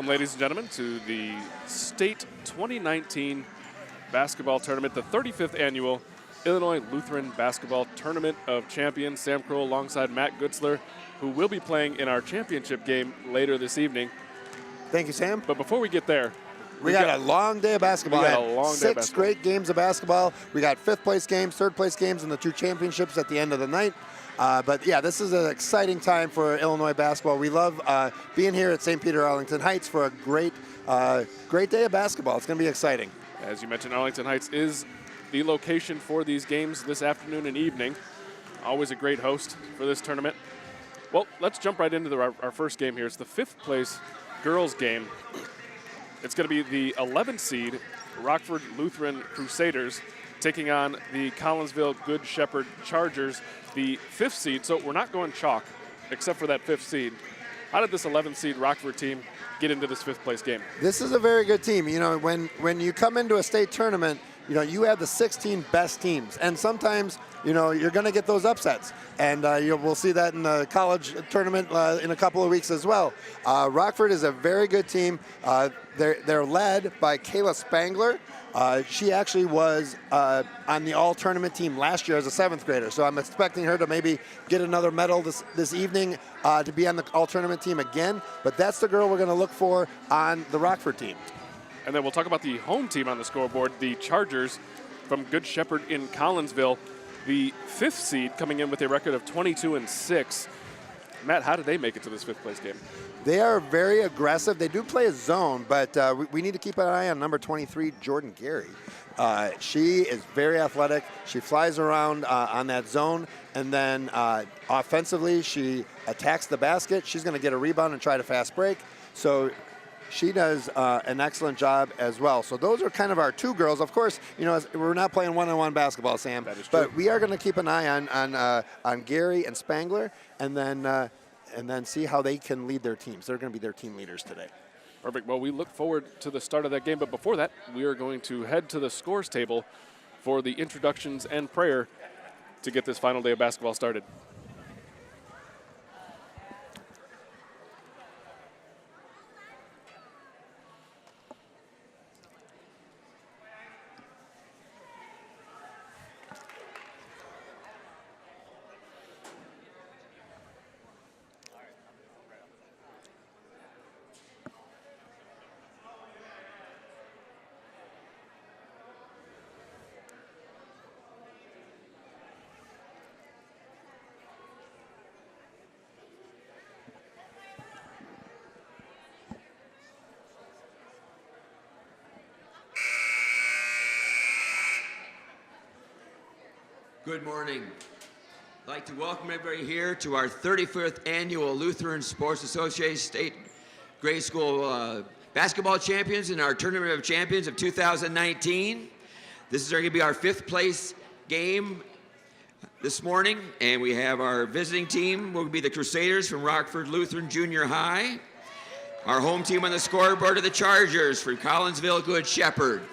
ladies and gentlemen, to the State 2019 Basketball Tournament, the 35th Annual Illinois Lutheran Basketball Tournament of Champions. Sam Kroll alongside Matt Gutzler, who will be playing in our championship game later this evening. Thank you, Sam. But before we get there, we got a long day of basketball. We got a long day of Six basketball. great games of basketball. We got fifth-place games, third-place games, and the two championships at the end of the night. But yeah, this is an exciting time for Illinois basketball. We love being here at St. Peter Arlington Heights for a great day of basketball. It's going to be exciting. As you mentioned, Arlington Heights is the location for these games this afternoon and evening. Always a great host for this tournament. Well, let's jump right into our first game here. It's the fifth-place girls game. It's going to be the 11th seed Rockford Lutheran Crusaders taking on the Collinsville Good Shepherd Chargers, the 5th seed. So we're not going chalk, except for that 5th seed. How did this 11th seed Rockford team get into this 5th-place game? This is a very good team. You know, when you come into a state tournament, you know, you have the 16 best teams, and sometimes, you know, you're going to get those upsets, and we'll see that in the college tournament in a couple of weeks as well. Rockford is a very good team. They're led by Kayla Spangler. She actually was on the all-tournament team last year as a 7th grader, so I'm expecting her to maybe get another medal this evening to be on the all-tournament team again, but that's the girl we're going to look for on the Rockford team. And then we'll talk about the home team on the scoreboard, the Chargers from Good Shepherd in Collinsville, the 5th seed coming in with a record of 22-6. Matt, how did they make it to this 5th-place game? They are very aggressive. They do play a zone, but we need to keep an eye on number 23, Jordan Gary. She is very athletic. She flies around on that zone, and then offensively, she attacks the basket. She's going to get a rebound and try to fast break. So she does an excellent job as well. So those are kind of our two girls. Of course, you know, we're not playing one-on-one basketball, Sam. That is true. But we are going to keep an eye on Gary and Spangler, and then see how they can lead their teams. They're going to be their team leaders today. Perfect. Well, we look forward to the start of that game. But before that, we are going to head to the scores table for the introductions and prayer to get this final day of basketball started. Good morning. I'd like to welcome everybody here to our 35th Annual Lutheran Sports Association State Grade School Basketball Champions and our Tournament of Champions of 2019. This is going to be our 5th place game this morning, and we have our visiting team will be the Crusaders from Rockford Lutheran Junior High. Our home team on the scoreboard are the Chargers from Collinsville Good Shepherd.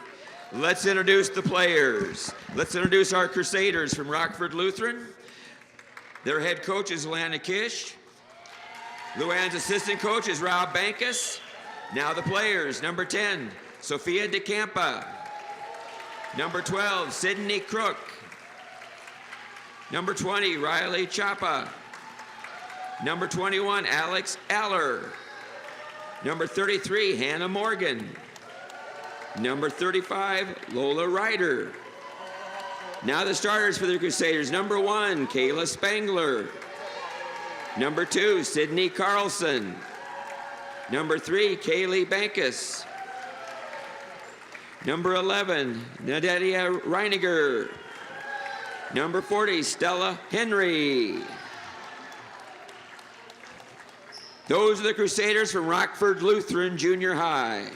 Let's introduce the players. Let's introduce our Crusaders from Rockford Lutheran. Their head coach is Luann Kish. Luann's assistant coach is Rob Bankus. Now the players. Number 10, Sophia DeCampa. Number 12, Sydney Crook. Number 20, Riley Chapa. Number 21, Alex Aller. Number 33, Hannah Morgan. Number 35, Lola Ryder. Now the starters for the Crusaders. Number 1, Kayla Spangler. Number 2, Sydney Carlson. Number 3, Kaylee Bankus. Number 11, Nadelia Reiniger. Number 40, Stella Henry. Those are the Crusaders from Rockford Lutheran Junior High.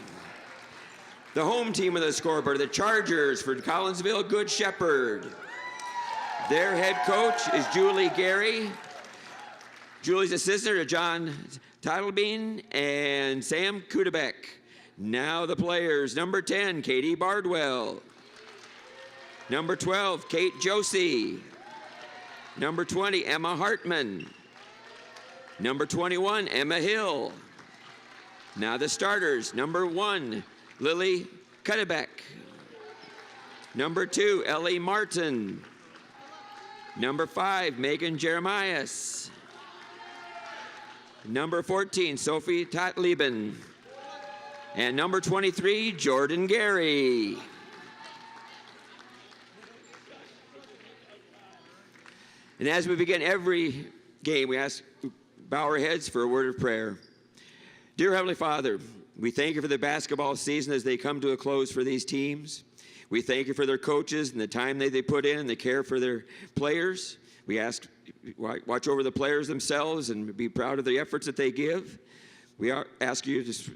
The home team of the scoreboard, the Chargers for Collinsville Good Shepherd. Their head coach is Julie Gary. Julie's assistant are John Titlebean and Sam Kudabek. Now the players. Number 10, Katie Bardwell. Number 12, Kate Josie. Number 20, Emma Hartman. Number 21, Emma Hill. Now the starters. Number 1, Lily Cuddebeck. Number 2, Ellie Martin. Number 5, Megan Jeremias. Number 14, Sophie Tatleben. And number 23, Jordan Gary. And as we begin every game, we bow our heads for a word of prayer. Dear Heavenly Father, we thank you for the basketball season as they come to a close for these teams. We thank you for their coaches and the time that they put in and the care for their players. We ask, watch over the players themselves and be proud of the efforts that they give. We ask you to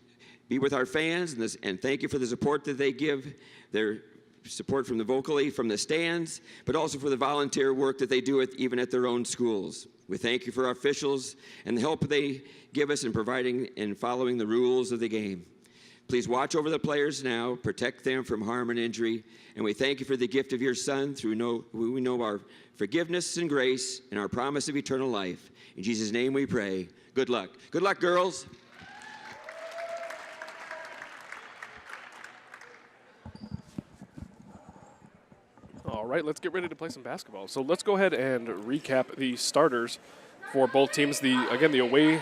be with our fans and thank you for the support that they give, their support from vocally from the stands, but also for the volunteer work that they do even at their own schools. We thank you for our officials and the help they give us in providing and following the rules of the game. Please watch over the players now, protect them from harm and injury, and we thank you for the gift of your Son through who we know our forgiveness and grace and our promise of eternal life. In Jesus' name we pray. Good luck. Good luck, girls. All right, let's get ready to play some basketball. So let's go ahead and recap the starters for both teams. Again, the away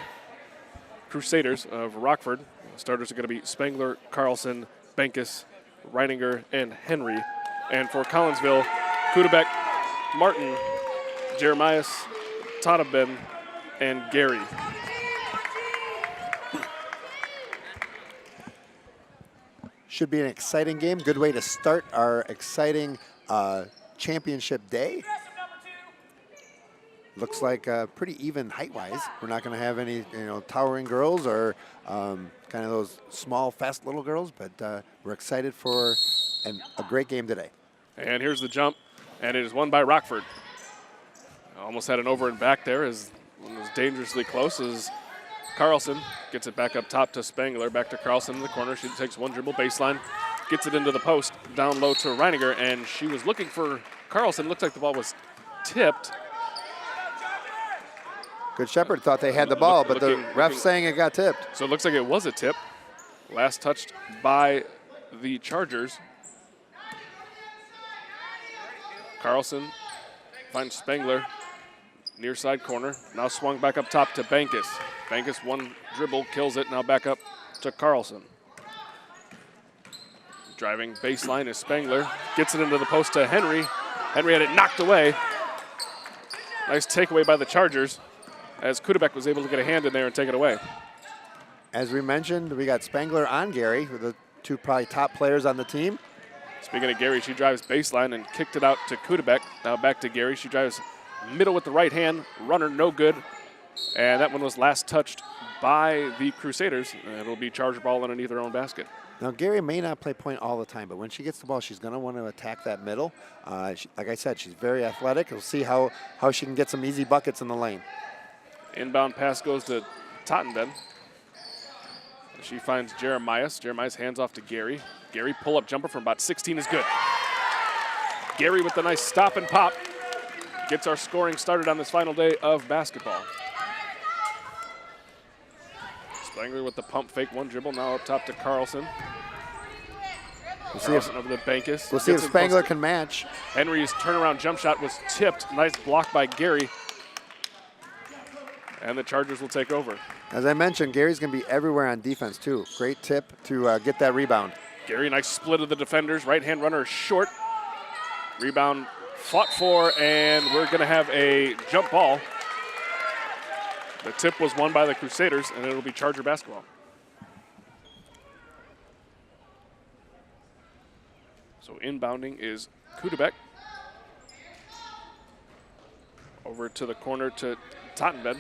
Crusaders of Rockford. Starters are going to be Spangler, Carlson, Benkus, Reininger, and Henry. And for Collinsville, Kudebeck, Martin, Jeremias, Tadabin, and Gary. Should be an exciting game. Good way to start our exciting championship day. Looks like pretty even height-wise. We're not going to have any, towering girls or kind of those small, fast little girls, but we're excited for a great game today. And here's the jump, and it is won by Rockford. Almost had an over and back there as one was dangerously close as Carlson gets it back up top to Spangler, back to Carlson in the corner. She takes one dribble baseline, gets it into the post, down low to Reininger, and she was looking for Carlson. Looks like the ball was tipped. Good Shepherd thought they had the ball, but the ref's saying it got tipped. So it looks like it was a tip. Last touched by the Chargers. Carlson finds Spangler, near side corner. Now swung back up top to Benkus. Benkus, one dribble, kills it. Now back up to Carlson. Driving baseline is Spangler. Gets it into the post to Henry. Henry had it knocked away. Nice takeaway by the Chargers as Kudebeck was able to get a hand in there and take it away. As we mentioned, we got Spangler on Gary, the two probably top players on the team. Speaking of Gary, she drives baseline and kicked it out to Kudebeck. Now back to Gary. She drives middle with the right hand. Runner no good. And that one was last touched by the Crusaders. And it'll be Charger ball underneath their own basket. Now, Gary may not play point all the time, but when she gets the ball, she's going to want to attack that middle. Like I said, she's very athletic. We'll see how she can get some easy buckets in the lane. Inbound pass goes to Tottenben. She finds Jeremias. Jeremias hands off to Gary. Gary pull-up jumper from about 16 is good. Gary with the nice stop and pop gets our scoring started on this final day of basketball. Spangler with the pump fake, one dribble, now up top to Carlson. We'll see if, over to Benkus. We'll see if Spangler can match. Henry's turnaround jump shot was tipped. Nice block by Gary. And the Chargers will take over. As I mentioned, Gary's going to be everywhere on defense, too. Great tip to get that rebound. Gary, nice split of the defenders. Right-hand runner short. Rebound fought for, and we're going to have a jump ball. The tip was won by the Crusaders, and it'll be Charger basketball. So inbounding is Kudebeck. Over to the corner to Tottenben.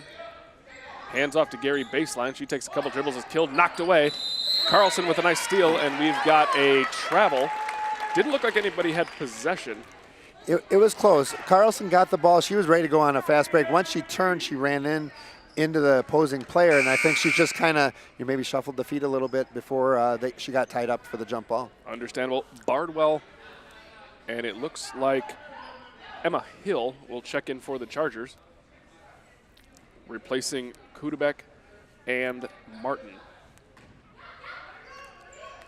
Hands off to Gary baseline. She takes a couple dribbles, is killed, knocked away. Carlson with a nice steal, and we've got a travel. Didn't look like anybody had possession. It was close. Carlson got the ball. She was ready to go on a fast break. Once she turned, she ran into the opposing player, and I think she just kind of maybe shuffled the feet a little bit before she got tied up for the jump ball. Understandable. Bardwell, and it looks like Emma Hill will check in for the Chargers, replacing Kudebeck and Martin.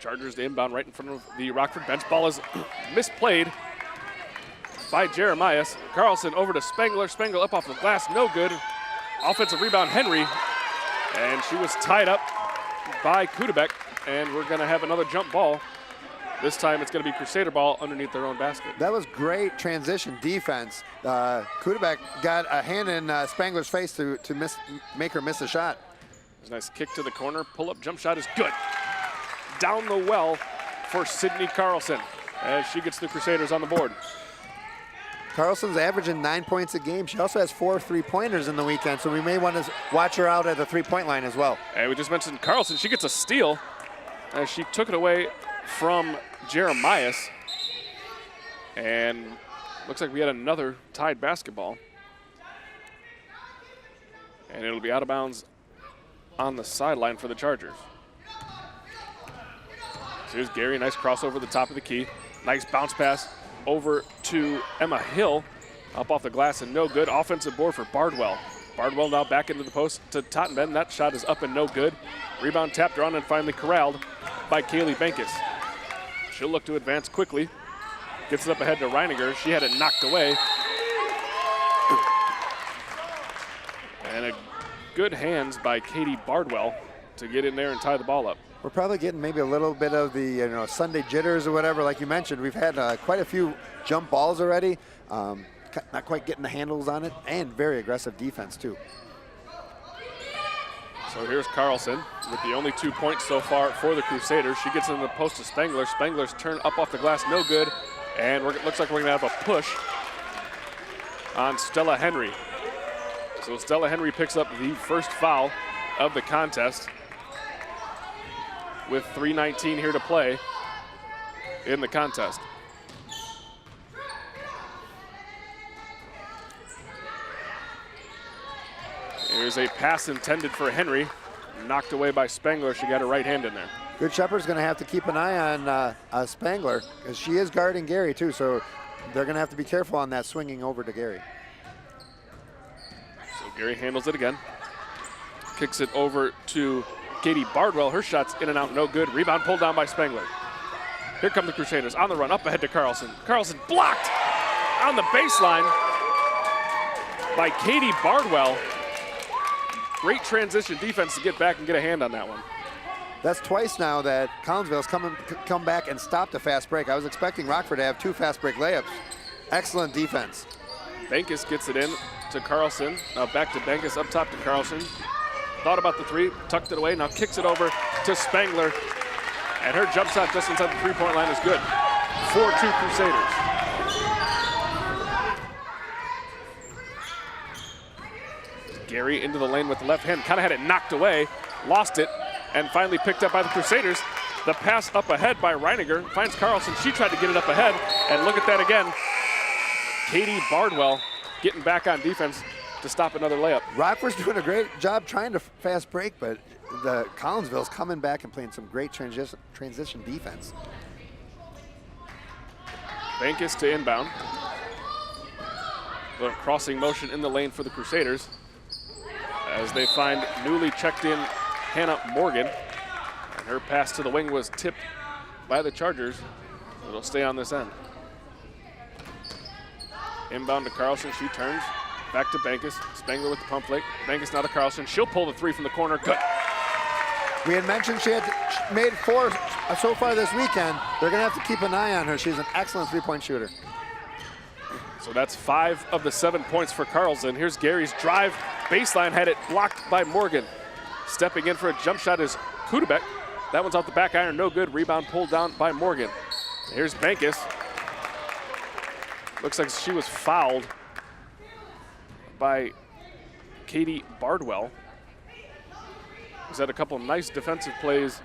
Chargers to inbound right in front of the Rockford bench. Ball is misplayed by Jeremias. Carlson over to Spangler. Spangler up off the glass, no good. Offensive rebound, Henry. And she was tied up by Kudebek, and we're gonna have another jump ball. This time it's gonna be Crusader ball underneath their own basket. That was great transition defense. Kudebek got a hand in Spangler's face to make her miss a shot. There's a nice kick to the corner. Pull-up jump shot is good. Down the well for Sydney Carlson as she gets the Crusaders on the board. Carlson's averaging 9 points a game. She also has 4 3-pointers in the weekend, so we may want to watch her out at the three-point line as well. And we just mentioned Carlson. She gets a steal as she took it away from Jeremias. And looks like we had another tied basketball. And it'll be out of bounds on the sideline for the Chargers. So here's Gary, nice crossover the top of the key. Nice bounce pass over to Emma Hill. Up off the glass and no good. Offensive board for Bardwell. Bardwell now back into the post to Tottenben. That shot is up and no good. Rebound tapped around and finally corralled by Kaylee Bankus. She'll look to advance quickly. Gets it up ahead to Reininger. She had it knocked away. And a good hands by Katie Bardwell to get in there and tie the ball up. We're probably getting maybe a little bit of the Sunday jitters or whatever, like you mentioned. We've had quite a few jump balls already. Not quite getting the handles on it, and very aggressive defense too. So here's Carlson with the only 2 points so far for the Crusaders. She gets in the post to Spangler. Spangler's turn up off the glass, no good. And looks like we're gonna have a push on Stella Henry. So Stella Henry picks up the first foul of the contest with 3:19 here to play in the contest. Here's a pass intended for Henry, knocked away by Spangler. She got her right hand in there. Good Shepherd's going to have to keep an eye on Spangler, because she is guarding Gary too, so they're going to have to be careful on that swinging over to Gary. So Gary handles it again. Kicks it over to Katie Bardwell. Her shot's in and out, no good. Rebound pulled down by Spangler. Here come the Crusaders on the run, up ahead to Carlson. Carlson blocked on the baseline by Katie Bardwell. Great transition defense to get back and get a hand on that one. That's twice now that Collinsville's come back and stopped a fast break. I was expecting Rockford to have 2 fast break layups. Excellent defense. Bankus gets it in to Carlson. Now back to Bankus, up top to Carlson. Thought about the 3, tucked it away, now kicks it over to Spangler. And her jump shot just inside the 3-point line is good. 4-2 Crusaders. Gary into the lane with the left hand, kind of had it knocked away, lost it, and finally picked up by the Crusaders. The pass up ahead by Reininger finds Carlson. She tried to get it up ahead, and look at that again. Katie Bardwell getting back on defense to stop another layup. Rockford's doing a great job trying to fast break, but the Collinsville's coming back and playing some great transition defense. Bankus to inbound. A little crossing motion in the lane for the Crusaders as they find newly checked in Hannah Morgan. And her pass to the wing was tipped by the Chargers. It'll stay on this end. Inbound to Carlson, she turns. Back to Bankus. Spangler with the pump fake. Bankus now to Carlson. She'll pull the 3 from the corner. Good. We had mentioned she had made 4 so far this weekend. They're going to have to keep an eye on her. She's an excellent 3-point shooter. So that's 5 of the 7 points for Carlson. Here's Gary's drive. Baseline had it blocked by Morgan. Stepping in for a jump shot is Kudebek. That one's off the back iron, no good. Rebound pulled down by Morgan. Here's Bankus. Looks like she was fouled by Katie Bardwell. He's had a couple of nice defensive plays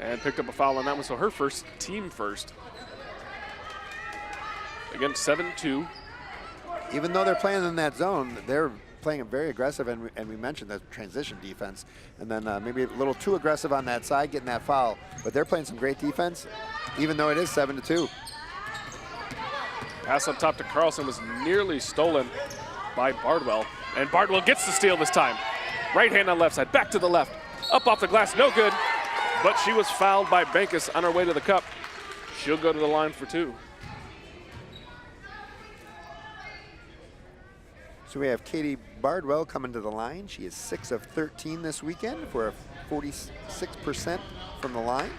and picked up a foul on that one. So her first, team first. Again, 7-2. Even though they're playing in that zone, they're playing very aggressive, and we mentioned the transition defense, and then maybe a little too aggressive on that side, getting that foul. But they're playing some great defense, even though it is 7-2. Pass up top to Carlson was nearly stolen by Bardwell, and Bardwell gets the steal this time. Right hand on left side, back to the left, up off the glass, no good. but she was fouled by Bankus on her way to the cup. She'll go to the line for 2. So we have Katie Bardwell coming to the line. She is 6 of 13 this weekend for a 46% from the line.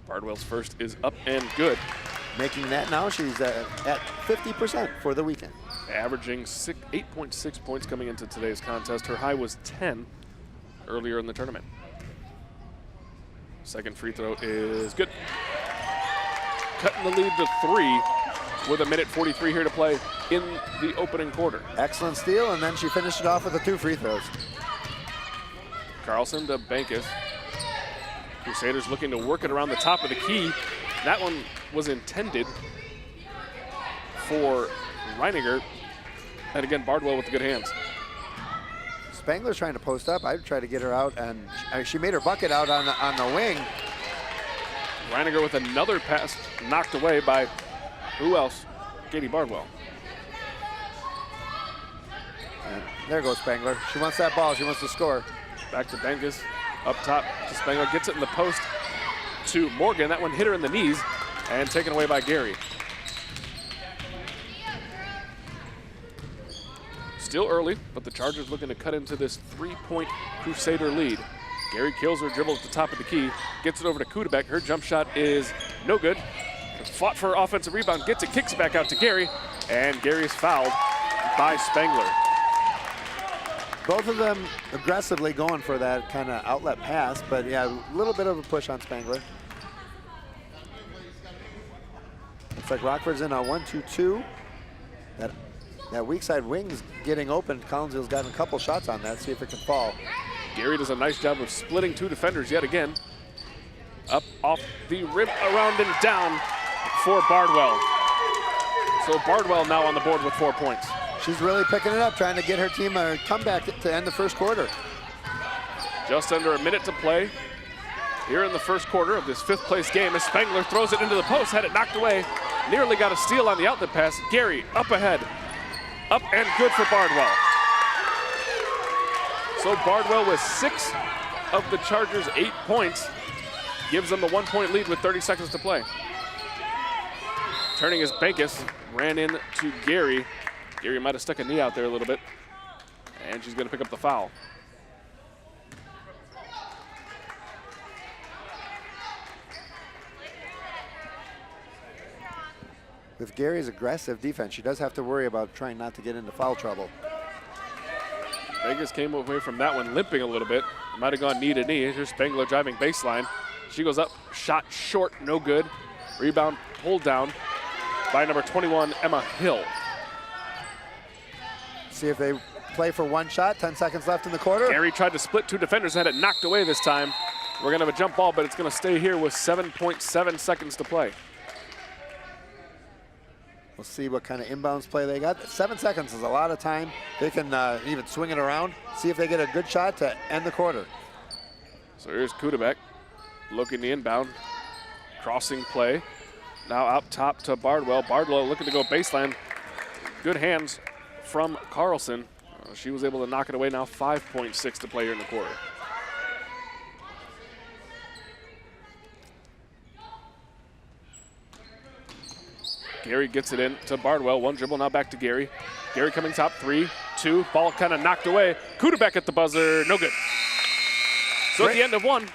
Bardwell's first is up and good. Making that now, she's at 50% for the weekend. Averaging 8.6 points coming into today's contest. Her high was 10 earlier in the tournament. Second free throw is good. Cutting the lead to 3 with 1:43 here to play in the opening quarter. Excellent steal, and then she finished it off with the 2 free throws. Carlson to Bankus. Crusaders looking to work it around the top of the key. That one was intended for Reiniger. And again, Bardwell with the good hands. Spangler's trying to post up. I'd try to get her out, and she made her bucket out on the wing. Reiniger with another pass knocked away by, who else? Katie Bardwell. And there goes Spangler. She wants that ball. She wants to score. Back to Bankus. Up top to Spangler. Gets it in the post to Morgan. That one hit her in the knees and taken away by Gary. Still early, but the Chargers looking to cut into this 3-point Crusader lead. Gary kills her, dribbles to the top of the key, gets it over to Kudebek. Her jump shot is no good. Fought for offensive rebound, gets it, kicks it back out to Gary, and Gary is fouled by Spangler. Both of them aggressively going for that kind of outlet pass, but yeah, a little bit of a push on Spangler. Looks like Rockford's in a 1-2-2. That weak side wing's getting open. Collinsville's gotten a couple shots on that. See if it can fall. Gary does a nice job of splitting 2 defenders yet again. Up off the rim, around and down for Bardwell. So Bardwell now on the board with 4 points. She's really picking it up, trying to get her team a comeback to end the first quarter. Just under a minute to play here in the first quarter of this 5th place game as Spangler throws it into the post, had it knocked away. Nearly got a steal on the outlet pass. Gary up ahead. Up and good for Bardwell. So Bardwell with 6 of the Chargers' 8 points gives them the 1-point lead with 30 seconds to play. Turning is Bankus, ran in to Gary. Gary might have stuck a knee out there a little bit, and she's going to pick up the foul. With Gary's aggressive defense, she does have to worry about trying not to get into foul trouble. Bankus came away from that one limping a little bit. Might have gone knee to knee. Here's Spangler driving baseline. She goes up, shot short, no good. Rebound pulled down by number 21, Emma Hill. See if they play for 1 shot, 10 seconds left in the quarter. Gary tried to split 2 defenders, had it knocked away this time. We're gonna have a jump ball, but it's gonna stay here with 7.7 seconds to play. We'll see what kind of inbounds play they got. 7 seconds is a lot of time. They can even swing it around, see if they get a good shot to end the quarter. So here's Kudebek looking the inbound, crossing play. Now out top to Bardwell. Bardwell looking to go baseline. Good hands from Carlson. She was able to knock it away. Now 5.6 to play here in the quarter. Gary gets it in to Bardwell. 1 dribble, now back to Gary. Gary coming top, 3, 2. Ball kind of knocked away. Kudebek at the buzzer, no good. So at the end of 1,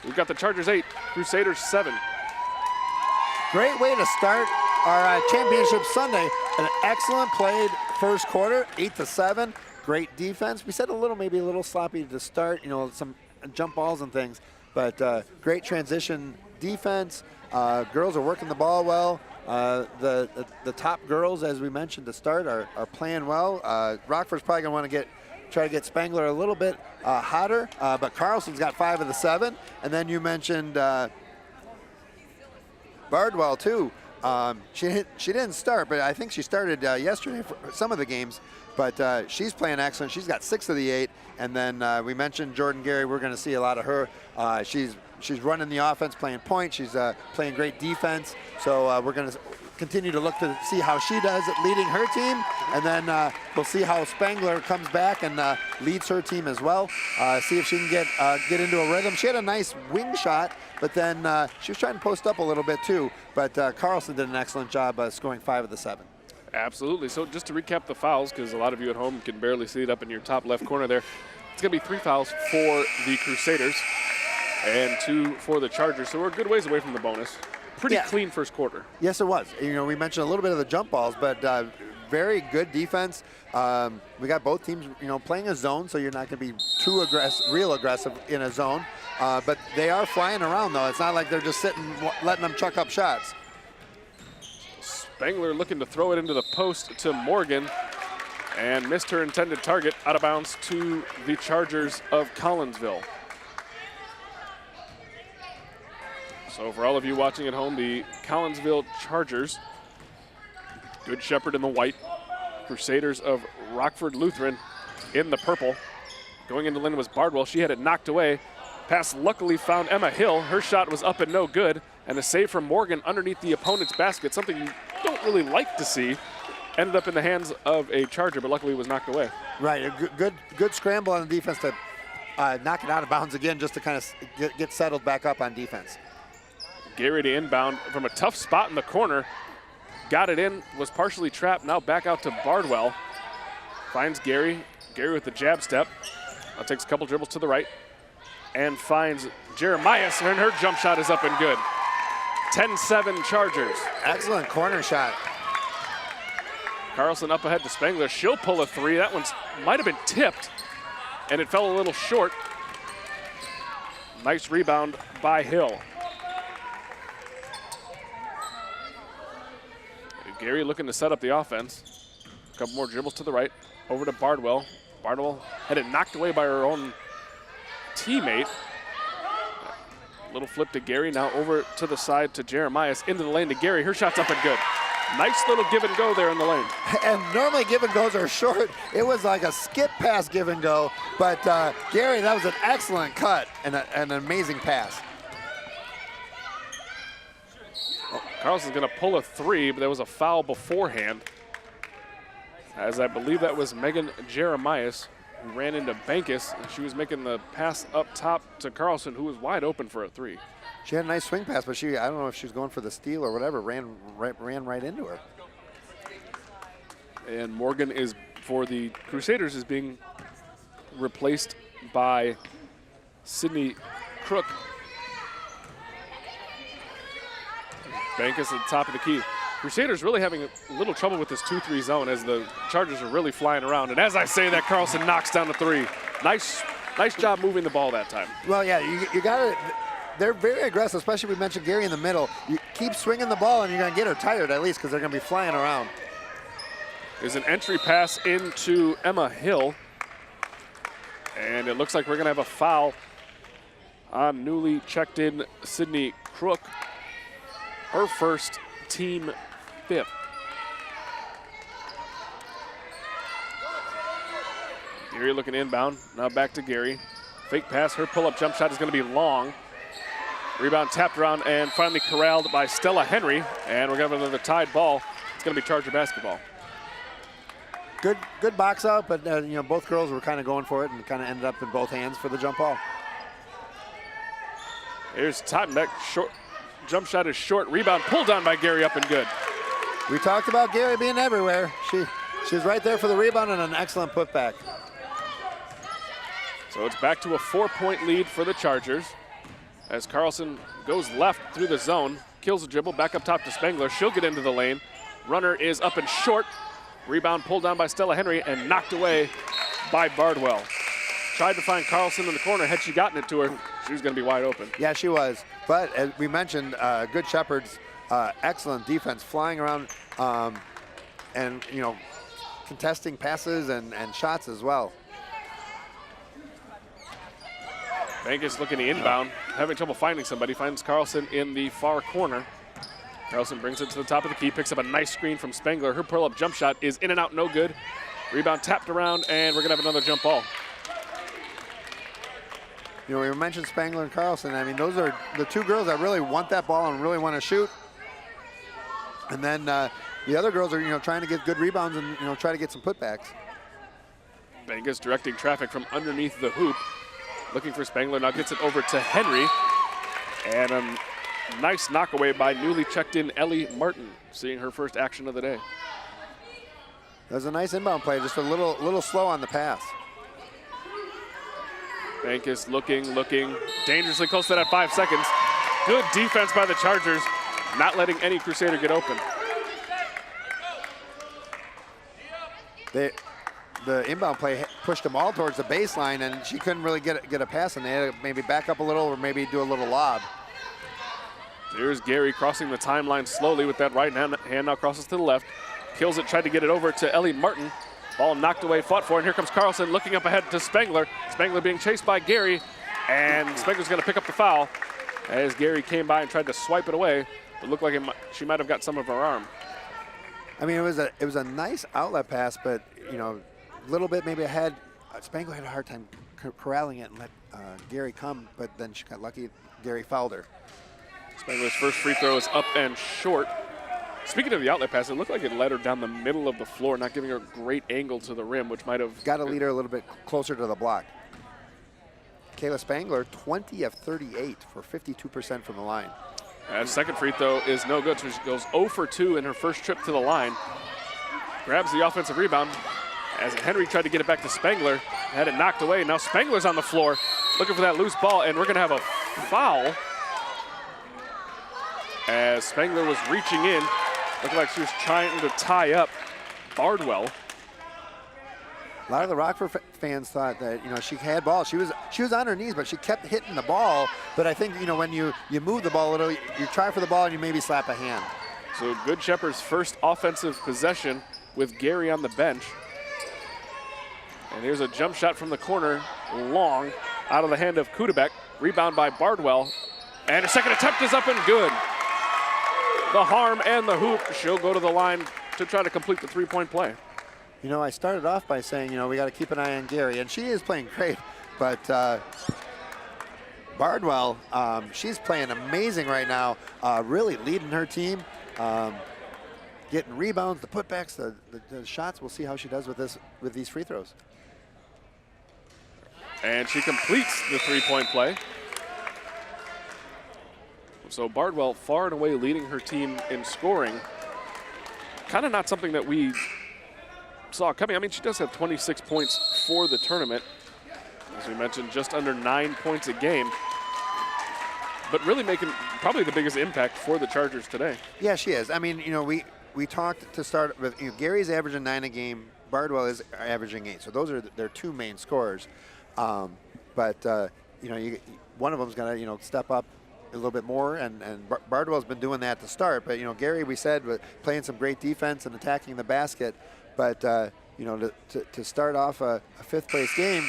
we've got the Chargers 8, Crusaders 7. Great way to start our championship Sunday. An excellent played first quarter, 8-7. Great defense. We said maybe a little sloppy to start, some jump balls and things, but great transition defense. Girls are working the ball well. The top girls, as we mentioned to start, are playing well. Rockford's probably going to want to try to get Spangler a little bit hotter, but Carlson's got 5 of the 7. And then you mentioned Bardwell too. She didn't start, but I think she started yesterday for some of the games. But she's playing excellent. She's got 6 of the 8. And then we mentioned Jordan Gary. We're going to see a lot of her. She's running the offense, playing point. She's playing great defense. So we're going to continue to look to see how she does at leading her team, and then we'll see how Spangler comes back and leads her team as well. See if she can get into a rhythm. She had a nice wing shot, but then she was trying to post up a little bit too, but Carlson did an excellent job scoring 5 of the 7. Absolutely. So just to recap the fouls, because a lot of you at home can barely see it up in your top left corner there, it's going to be 3 fouls for the Crusaders and 2 for the Chargers. So we're a good ways away from the bonus. Pretty clean first quarter. Yes, it was. You know, we mentioned a little bit of the jump balls, but very good defense. We got both teams, you know, playing a zone, so you're not going to be too real aggressive in a zone. But they are flying around, though. It's not like they're just sitting, letting them chuck up shots. Spangler looking to throw it into the post to Morgan and missed her intended target, out of bounds to the Chargers of Collinsville. So for all of you watching at home, the Collinsville Chargers, Good Shepherd in the white, Crusaders of Rockford Lutheran in the purple. Going into lane was Bardwell. She had it knocked away. Pass luckily found Emma Hill. Her shot was up and no good. And a save from Morgan underneath the opponent's basket, something you don't really like to see. Ended up in the hands of a Charger, but luckily was knocked away. Right, a good scramble on the defense to knock it out of bounds again, just to kind of get settled back up on defense. Gary to inbound from a tough spot in the corner. Got it in, was partially trapped, now back out to Bardwell. Finds Gary. Gary with the jab step. Now takes a couple dribbles to the right and finds Jeremias, and her jump shot is up and good. 10-7 Chargers. Excellent corner shot. Carlson up ahead to Spangler. She'll pull a 3. That one might have been tipped, and it fell a little short. Nice rebound by Hill. Gary looking to set up the offense. A couple more dribbles to the right. Over to Bardwell. Bardwell had it knocked away by her own teammate. Little flip to Gary. Now over to the side to Jeremias. Into the lane to Gary. Her shot's up and good. Nice little give and go there in the lane. And normally give and goes are short. It was like a skip pass give and go. But Gary, that was an excellent cut and an amazing pass. Carlson's going to pull a 3, but there was a foul beforehand, as I believe that was Megan Jeremias, who ran into Bankus, and she was making the pass up top to Carlson, who was wide open for a 3. She had a nice swing pass, but I don't know if she was going for the steal or whatever, ran right into her. And Morgan is, for the Crusaders, is being replaced by Sydney Crook. Bankus at the top of the key. Crusaders really having a little trouble with this 2-3 zone as the Chargers are really flying around. And as I say that, Carlson knocks down the 3. Nice job moving the ball that time. Well, yeah, you got to. They're very aggressive, especially we mentioned Gary in the middle. You keep swinging the ball, and you're going to get her tired at least, because they're going to be flying around. There's an entry pass into Emma Hill, and it looks like we're going to have a foul on newly checked in Sydney Crook. Her first, team 5th. Gary looking inbound. Now back to Gary. Fake pass. Her pull-up jump shot is going to be long. Rebound tapped around and finally corralled by Stella Henry. And we're going to have another tied ball. It's going to be Charger basketball. Good box out, but you know, both girls were kind of going for it and kind of ended up in both hands for the jump ball. Here's Tottenbeck. Short. Jump shot is short. Rebound pulled down by Gary, up and good. We talked about Gary being everywhere. She's right there for the rebound and an excellent putback. So it's back to a 4-point lead for the Chargers as Carlson goes left through the zone, kills the dribble, back up top to Spangler. She'll get into the lane. Runner is up and short. Rebound pulled down by Stella Henry and knocked away by Bardwell. Tried to find Carlson in the corner. Had she gotten it to her, she was going to be wide open. Yeah, she was. But as we mentioned, Good Shepherd's excellent defense, flying around and, you know, contesting passes and shots as well. Bankus looking to inbound, having trouble finding somebody. Finds Carlson in the far corner. Carlson brings it to the top of the key, picks up a nice screen from Spangler. Her pull-up jump shot is in and out, no good. Rebound tapped around, and we're going to have another jump ball. You know, we mentioned Spangler and Carlson. I mean, those are the two girls that really want that ball and really want to shoot. And then the other girls are, trying to get good rebounds and, try to get some putbacks. Bangus directing traffic from underneath the hoop. Looking for Spangler, now gets it over to Henry. And a nice knockaway by newly checked in Ellie Martin, seeing her first action of the day. That was a nice inbound play, just a little slow on the pass. Bankus looking, dangerously close to that 5 seconds. Good defense by the Chargers, not letting any Crusader get open. The inbound play pushed them all towards the baseline, and she couldn't really get a pass, and they had to maybe back up a little or maybe do a little lob. Here's Gary crossing the timeline slowly with that right hand, now crosses to the left. Kills it, tried to get it over to Ellie Martin. Ball knocked away, fought for, and here comes Carlson looking up ahead to Spangler. Spangler being chased by Gary, and Spangler's gonna pick up the foul as Gary came by and tried to swipe it away. It looked like she might have got some of her arm. I mean, it was a nice outlet pass, but, a little bit maybe ahead. Spangler had a hard time corralling it and let Gary come, but then she got lucky. Gary fouled her. Spangler's first free throw is up and short. Speaking of the outlet pass, it looked like it led her down the middle of the floor, not giving her a great angle to the rim, which might have... Got to lead her a little bit closer to the block. Kayla Spangler, 20 of 38 for 52% from the line. And second free throw is no good, so she goes 0 for 2 in her first trip to the line. Grabs the offensive rebound as Henry tried to get it back to Spangler. Had it knocked away. Now Spangler's on the floor looking for that loose ball, and we're going to have a foul as Spangler was reaching in. Looked like she was trying to tie up Bardwell. A lot of the Rockford fans thought that, she had ball. She was on her knees, but she kept hitting the ball. But I think, when you move the ball a little, you try for the ball and you maybe slap a hand. So Good Shepherd's first offensive possession with Gary on the bench. And here's a jump shot from the corner, long, out of the hand of Kudabek. Rebound by Bardwell. And her second attempt is up and good. The harm and the hoop. She'll go to the line to try to complete the three-point play. I started off by saying, we got to keep an eye on Gary, and she is playing great. But Bardwell, she's playing amazing right now, really leading her team, getting rebounds, the putbacks, the shots. We'll see how she does with these free throws. And she completes the three-point play. So Bardwell far and away leading her team in scoring. Kind of not something that we saw coming. I mean, she does have 26 points for the tournament. As we mentioned, just under 9 points a game. But really making probably the biggest impact for the Chargers today. Yeah, she is. I mean, we talked to start with, Gary's averaging 9 a game. Bardwell is averaging 8. So those are their two main scorers. One of them's going to, step up a little bit more, and Bardwell's been doing that to start. But, Gary, we said, playing some great defense and attacking the basket. But, to start off a fifth-place game,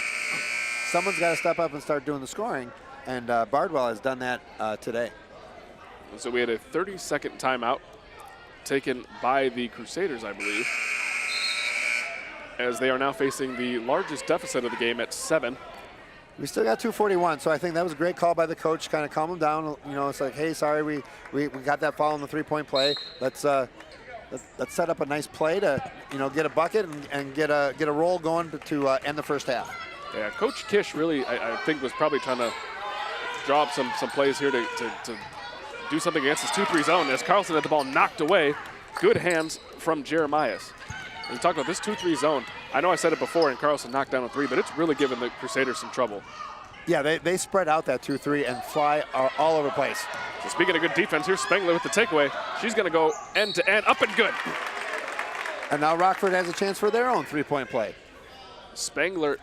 someone's got to step up and start doing the scoring, and Bardwell has done that today. So we had a 30-second timeout taken by the Crusaders, I believe, as they are now facing the largest deficit of the game at 7. We still got 2:41, so I think that was a great call by the coach, kind of calm them down. It's like, hey, sorry, we got that foul in the three-point play. Let's set up a nice play to, get a bucket and get a roll going to end the first half. Yeah, Coach Kish really, I think, was probably trying to draw up some plays here to do something against this 2-3 zone as Carlson had the ball knocked away. Good hands from Jeremias. We talk about this 2-3 zone. I know I said it before and Carlson knocked down a 3, but it's really given the Crusaders some trouble. Yeah, they spread out that 2-3 and fly all over the place. So speaking of good defense, here's Spangler with the takeaway. She's going to go end-to-end, up and good. And now Rockford has a chance for their own three-point play. Spangler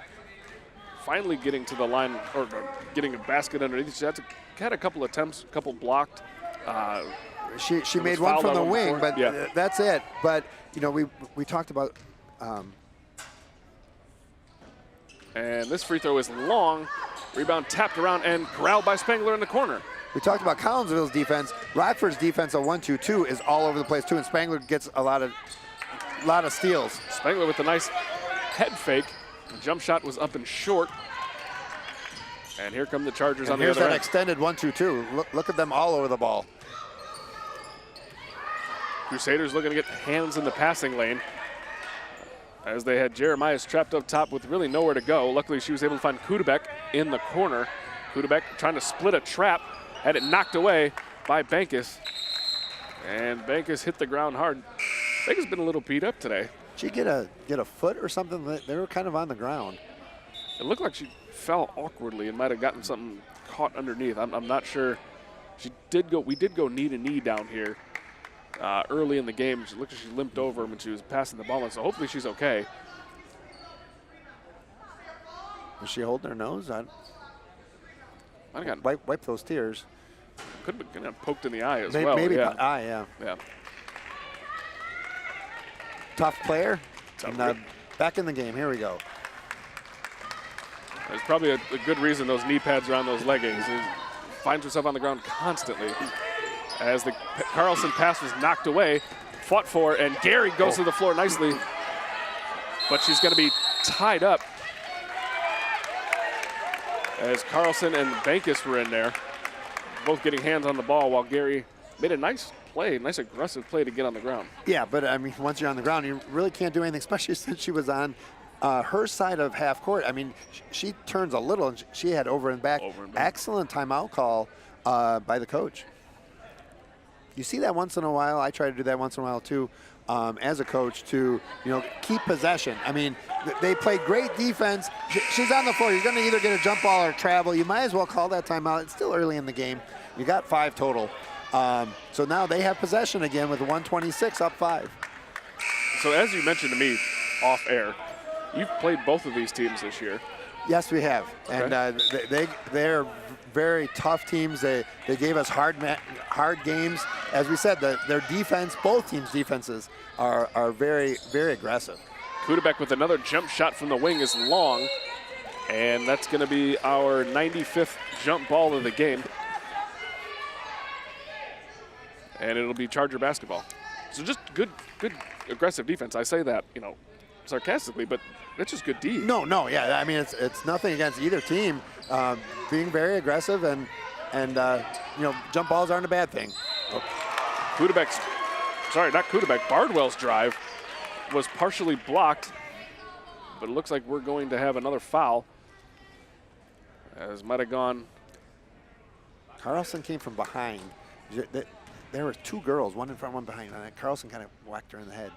finally getting to the line, or getting a basket underneath. She had a couple attempts, a couple blocked. She made one from the wing, but yeah. That's it. But, we talked about... And this free throw is long. Rebound tapped around and corralled by Spangler in the corner. We talked about Collinsville's defense. Rockford's defense of 1-2-2 is all over the place too, and Spangler gets a lot of steals. Spangler with a nice head fake. The jump shot was up and short. And here come the Chargers on the other end. Here's that extended 1-2-2. Look at them all over the ball. Crusaders looking to get hands in the passing lane as they had Jeremiah's trapped up top with really nowhere to go. Luckily, she was able to find Kudabek in the corner. Kudabek trying to split a trap, had it knocked away by Bankus. And Bankus hit the ground hard. Bankus been a little beat up today. Did she get a foot or something? They were kind of on the ground. It looked like she fell awkwardly and might have gotten something caught underneath. I'm not sure. We did go knee to knee down here early in the game. She looked like she limped over when she was passing the ball, and so hopefully she's okay. Is she holding her nose? I got wipe those tears. Could have been poked in the eye as maybe, well. Maybe yeah. Eye, yeah. Yeah. Tough player. Tough And, back in the game. Here we go. There's probably a good reason those knee pads are on those leggings. She finds herself on the ground constantly. As the Carlson pass was knocked away, fought for, and Gary goes to the floor nicely. But she's going to be tied up as Carlson and Bankus were in there, both getting hands on the ball while Gary made a nice play, nice aggressive play to get on the ground. Yeah, but I mean, once you're on the ground, you really can't do anything, especially since she was on her side of half court. I mean, she turns a little, and she had over and back. Excellent timeout call by the coach. You see that once in a while. I try to do that once in a while too, as a coach, to keep possession. I mean, they play great defense. She's on the floor. You're going to either get a jump ball or travel. You might as well call that timeout. It's still early in the game. You got 5 total. So now they have possession again with 126 up 5. So as you mentioned to me off air, you've played both of these teams this year. Yes, we have. Okay. And they're very tough teams. They gave us hard games. As we said, their defense, both teams' defenses are very, very aggressive. Kudabek with another jump shot from the wing is long, and that's going to be our 95th jump ball of the game. And it'll be Charger basketball. So just good aggressive defense. I say that, sarcastically, but it's just good D. No, yeah. I mean, it's nothing against either team. Being very aggressive and jump balls aren't a bad thing. Bardwell's drive was partially blocked, but it looks like we're going to have another foul, as might have gone. Carlson came from behind. There were 2 girls, one in front, one behind, and Carlson kind of whacked her in the head.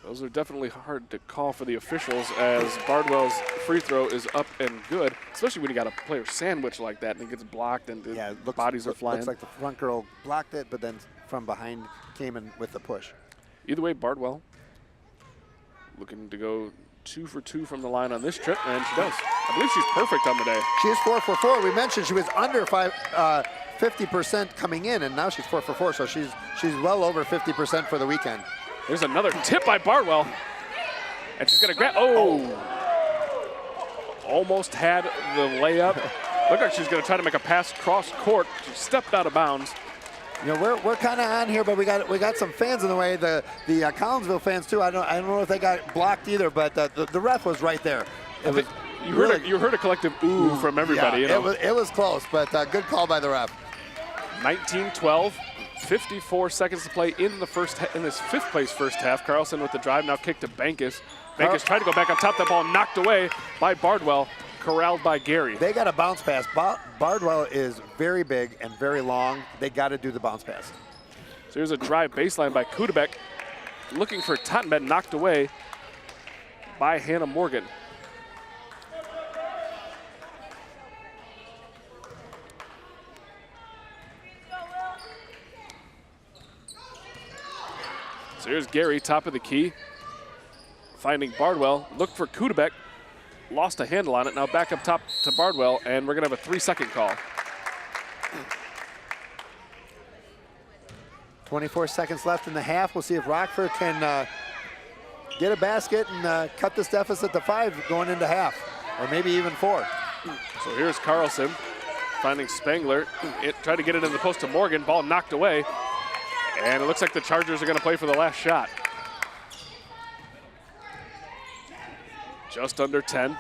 Those are definitely hard to call for the officials, as Bardwell's free throw is up and good, especially when you got a player sandwich like that and it gets blocked and bodies are flying. Looks like the front girl blocked it, but then from behind came in with the push. Either way, Bardwell looking to go 2 for 2 from the line on this trip, and she does. I believe she's perfect on the day. She is 4 for 4. We mentioned she was under 50% coming in, and now she's 4 for 4, so she's well over 50% for the weekend. There's another tip by Bardwell, and she's going to grab. Almost had the layup. Looked like she's going to try to make a pass cross court. She stepped out of bounds. We're kind of on here, but we got some fans in the way. The Collinsville fans too. I don't know if they got blocked either, but the ref was right there. You heard a collective ooh from everybody. Yeah, it was close, but good call by the ref. 19-12, 54 seconds to play in this 5th place first half. Carlson with the drive, now kick to Bankus. Bankus tried to go back on top. That ball knocked away by Bardwell, corralled by Gary. They got a bounce pass. Bardwell is very big and very long. They got to do the bounce pass. So here's a drive baseline by Kudabek, looking for Tottenbed, knocked away by Hannah Morgan. So here's Gary, top of the key, finding Bardwell, looked for Kudabek, lost a handle on it, now back up top to Bardwell, and we're gonna have a 3-second call. 24 seconds left in the half. We'll see if Rockford can get a basket and cut this deficit to 5 going into half, or maybe even 4. So here's Carlson finding Spangler, tried to get it in the post to Morgan, ball knocked away. And it looks like the Chargers are going to play for the last shot. Just under 10.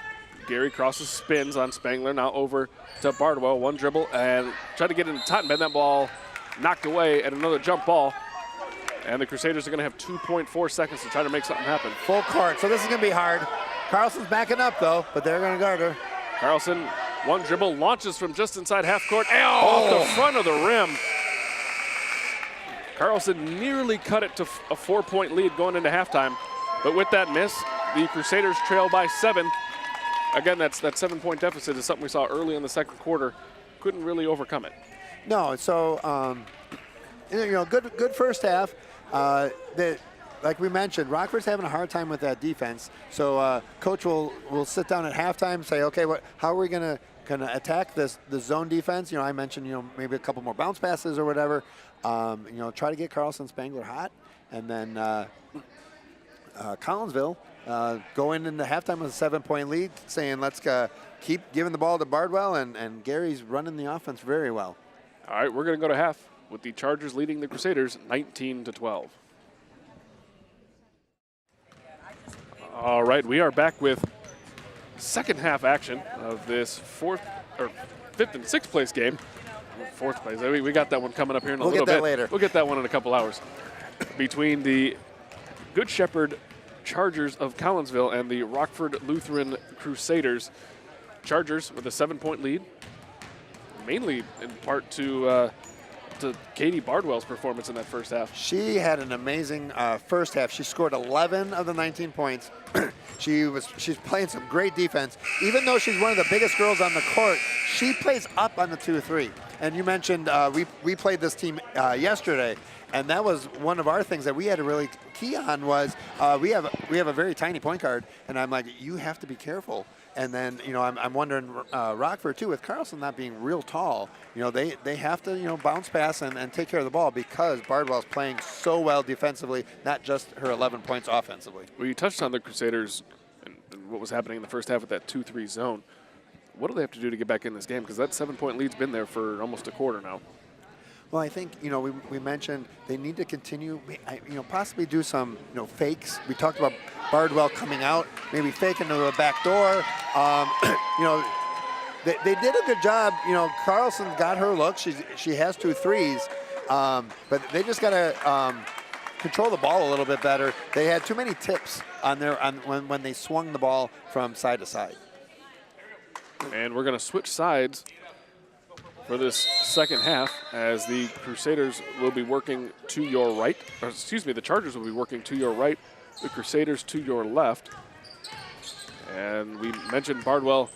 Gary crosses, spins on Spangler, now over to Bardwell. One dribble and tried to get into Tottenbed. That ball knocked away at another jump ball. And the Crusaders are going to have 2.4 seconds to try to make something happen. Full court, so this is going to be hard. Carlson's backing up, though, but they're going to guard her. Carlson, one dribble, launches from just inside half court. Off the front of the rim. Carlson nearly cut it to a 4-point lead going into halftime. But with that miss, the Crusaders trail by 7. Again, that 7-point deficit is something we saw early in the second quarter. Couldn't really overcome it. No, so, good first half. Like we mentioned, Rockford's having a hard time with that defense. So coach will sit down at halftime and say, okay, how are we going to attack the zone defense? I mentioned, maybe a couple more bounce passes or whatever. Try to get Carlson Spangler hot. And then Collinsville going into halftime with a 7-point lead, saying let's keep giving the ball to Bardwell, and Gary's running the offense very well. All right, we're going to go to half with the Chargers leading the Crusaders 19-12. All right, we are back with second half action of this fifth and sixth place game. Fourth place, we got that one coming up here in a little bit. We'll get that later. We'll get that one in a couple hours. Between the Good Shepherd Chargers of Collinsville and the Rockford Lutheran Crusaders. Chargers with a 7-point lead, mainly in part to Katie Bardwell's performance in that first half. She had an amazing first half. She scored 11 of the 19 points. She's playing some great defense. Even though she's one of the biggest girls on the court, she plays up on the 2-3. And you mentioned we played this team yesterday, and that was one of our things that we had to really key on was we have a very tiny point guard, and I'm like, you have to be careful. And then, I'm wondering, Rockford, too, with Carlson not being real tall, they have to, bounce pass and take care of the ball because Bardwell's playing so well defensively, not just her 11 points offensively. Well, you touched on the Crusaders and what was happening in the first half with that 2-3 zone. What do they have to do to get back in this game? Because that 7-point lead's been there for almost a quarter now. Well, I think, we mentioned they need to continue, possibly do some, fakes. We talked about Bardwell coming out, maybe faking to the back door. They did a good job. Carlson got her look. She has 2 threes, but they just got to control the ball a little bit better. They had too many tips when they swung the ball from side to side. And we're going to switch sides for this second half as the Crusaders will be working to your right. Or excuse me, the Chargers will be working to your right, the Crusaders to your left. And we mentioned Bardwell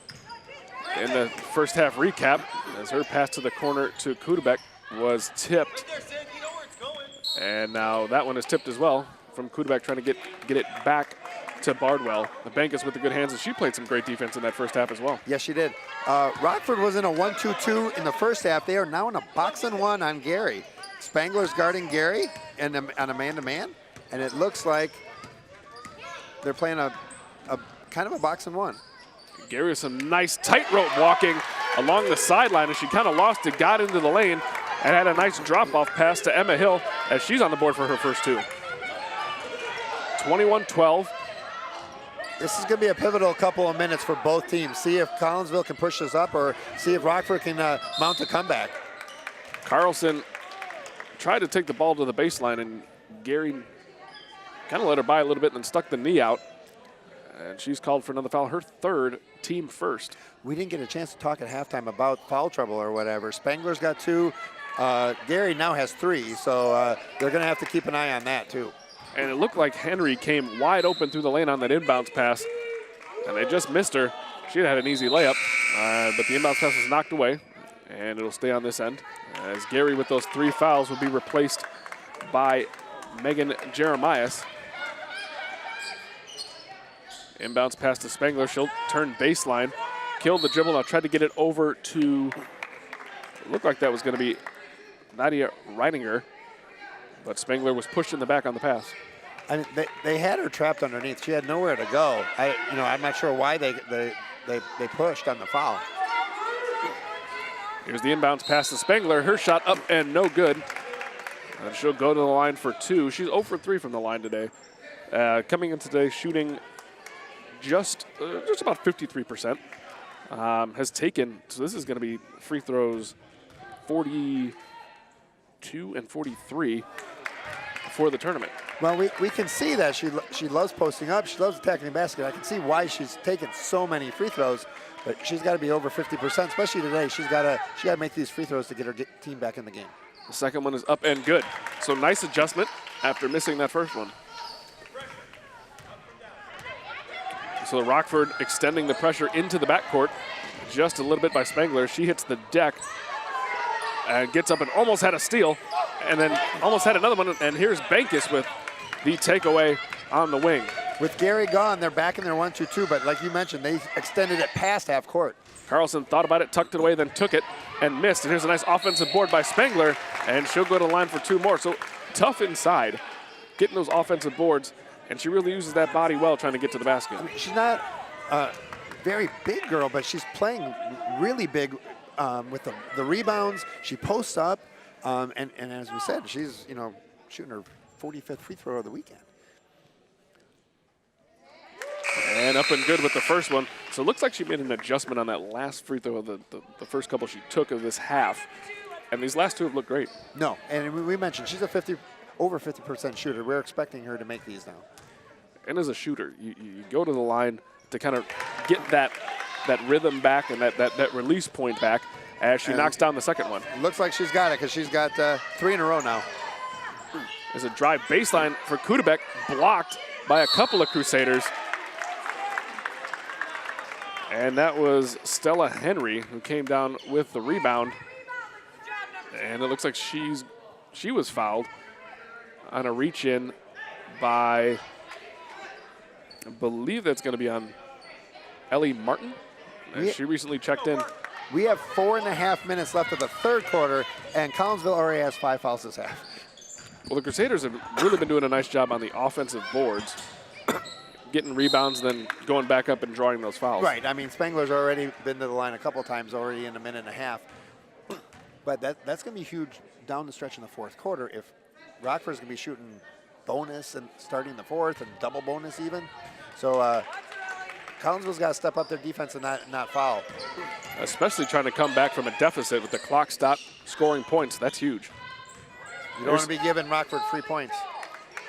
in the first half recap as her pass to the corner to Kudabek was tipped. And now that one is tipped as well from Kudabek trying to get it back to Bardwell. The Bankus with the good hands, and she played some great defense in that first half as well. Yes, she did. Rockford was in a 1-2-2 in the first half. They are now in a box-and-1 on Gary. Spangler's guarding Gary on a man-to-man, and it looks like they're playing a kind of a box-and-1. Gary with some nice tightrope walking along the sideline as she kind of lost it, got into the lane, and had a nice drop-off pass to Emma Hill as she's on the board for her first 2. 21-12. This is going to be a pivotal couple of minutes for both teams. See if Collinsville can push this up or see if Rockford can mount a comeback. Carlson tried to take the ball to the baseline, and Gary kind of let her by a little bit and then stuck the knee out. And she's called for another foul, her third, team first. We didn't get a chance to talk at halftime about foul trouble or whatever. Spangler's got 2. Gary now has 3, so they're going to have to keep an eye on that too. And it looked like Henry came wide open through the lane on that inbounds pass, and they just missed her. She had an easy layup, but the inbounds pass was knocked away, and it'll stay on this end. As Gary with those 3 fouls will be replaced by Megan Jeremias. Inbounds pass to Spangler. She'll turn baseline, killed the dribble, now tried to get it over to, it looked like that was going to be Nadia Reininger. But Spangler was pushed in the back on the pass. I mean, they had her trapped underneath. She had nowhere to go. I'm not sure why they pushed on the foul. Here's the inbounds pass to Spangler. Her shot up and no good. And she'll go to the line for 2. She's 0 for 3 from the line today. Coming in today, shooting just about 53%. Has taken, so this is going to be free throws 42 42 and 43 for the tournament. Well, we can see that she loves posting up. She loves attacking the basket. I can see why she's taken so many free throws, but she's got to be over 50%, especially today. She got to make these free throws to get her team back in the game. The second one is up and good. So nice adjustment after missing that first one. So the Rockford extending the pressure into the backcourt just a little bit by Spangler. She hits the deck and gets up and almost had a steal, and then almost had another one. And here's Bankus with the takeaway on the wing. With Gary gone, they're back in their 1-2-2, but like you mentioned, they extended it past half court. Carlson thought about it, tucked it away, then took it and missed. And here's a nice offensive board by Spangler, and she'll go to the line for 2 more. So tough inside, getting those offensive boards, and she really uses that body well trying to get to the basket. I mean, she's not a very big girl, but she's playing really big with the rebounds. She posts up, and as we said, she's shooting her 45th free throw of the weekend. And up and good with the first one. So it looks like she made an adjustment on that last free throw of the first couple she took of this half. And these last 2 have looked great. No, and we mentioned she's a over 50% shooter. We're expecting her to make these now. And as a shooter, you go to the line to kind of get that rhythm back and that release point back as she knocks down the second one. Looks like she's got it because she's got 3 in a row now. There's a drive baseline for Kudebek, blocked by a couple of Crusaders. And that was Stella Henry who came down with the rebound. And it looks like she was fouled on a reach in by, I believe that's going to be on Ellie Martin. And she recently checked in. We have 4.5 minutes left of the third quarter, and Collinsville already has 5 fouls this half. Well, the Crusaders have really been doing a nice job on the offensive boards, getting rebounds, then going back up and drawing those fouls. Right. I mean, Spangler's already been to the line a couple times already in a minute and a half. But that's going to be huge down the stretch in the fourth quarter if Rockford's going to be shooting bonus and starting the fourth and double bonus even. So Collinsville's got to step up their defense and not foul. Especially trying to come back from a deficit with the clock stop scoring points. That's huge. You don't want to be giving Rockford free points.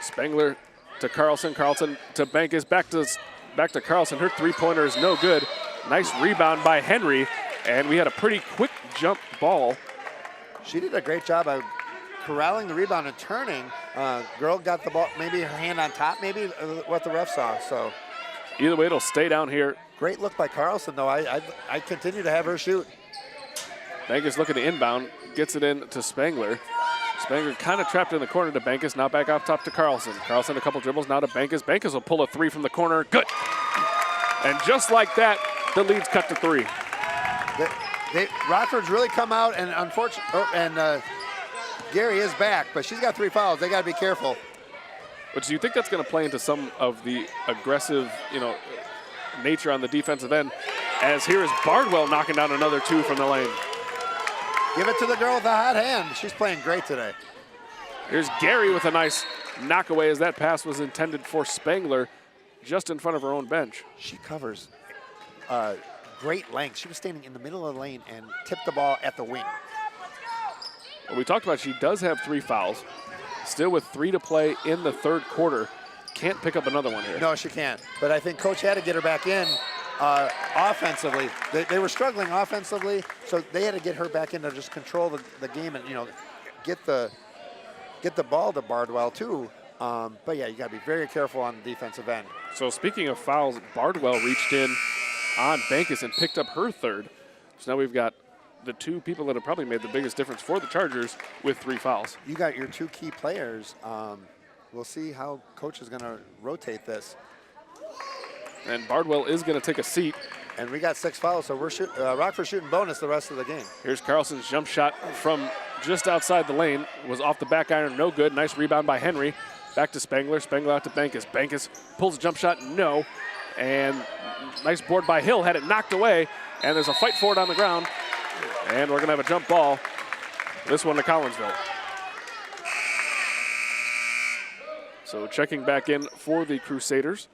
Spangler to Carlson, Carlson to Bankus, back to Carlson. Her three-pointer is no good. Nice rebound by Henry, and we had a pretty quick jump ball. She did a great job of corralling the rebound and turning. Girl got the ball, maybe her hand on top, maybe what the ref saw. So either way, it'll stay down here. Great look by Carlson, though. I continue to have her shoot. Bankus looking to inbound, gets it in to Spangler. Spangler kind of trapped in the corner to Bankus, now back up top to Carlson. Carlson a couple dribbles, now to Bankus. Bankus will pull a 3 from the corner, good. And just like that, the lead's cut to 3. Rockford's really come out, and unfortunately, Gary is back, but she's got 3 fouls. They got to be careful. But do you think that's going to play into some of the aggressive, nature on the defensive end? As here is Bardwell knocking down another 2 from the lane. Give it to the girl with the hot hand. She's playing great today. Here's Gary with a nice knockaway as that pass was intended for Spangler just in front of her own bench. She covers great length. She was standing in the middle of the lane and tipped the ball at the wing. Well, we talked about she does have 3 fouls. Still with 3 to play in the third quarter. Can't pick up another one here. No, she can't. But I think Coach had to get her back in offensively. They were struggling offensively, so they had to get her back in to just control the game and, get the ball to Bardwell too. But yeah, you got to be very careful on the defensive end. So speaking of fouls, Bardwell reached in on Bankus and picked up her 3rd. So now we've got the 2 people that have probably made the biggest difference for the Chargers with 3 fouls. You got your 2 key players. We'll see how Coach is going to rotate this. And Bardwell is going to take a seat. And we got 6 fouls, so we're Rockford shooting bonus the rest of the game. Here's Carlson's jump shot from just outside the lane. Was off the back iron, no good. Nice rebound by Henry. Back to Spangler. Spangler out to Bankus. Bankus pulls a jump shot, no. And nice board by Hill, had it knocked away. And there's a fight for it on the ground. And we're going to have a jump ball. This one to Collinsville. So checking back in for the Crusaders.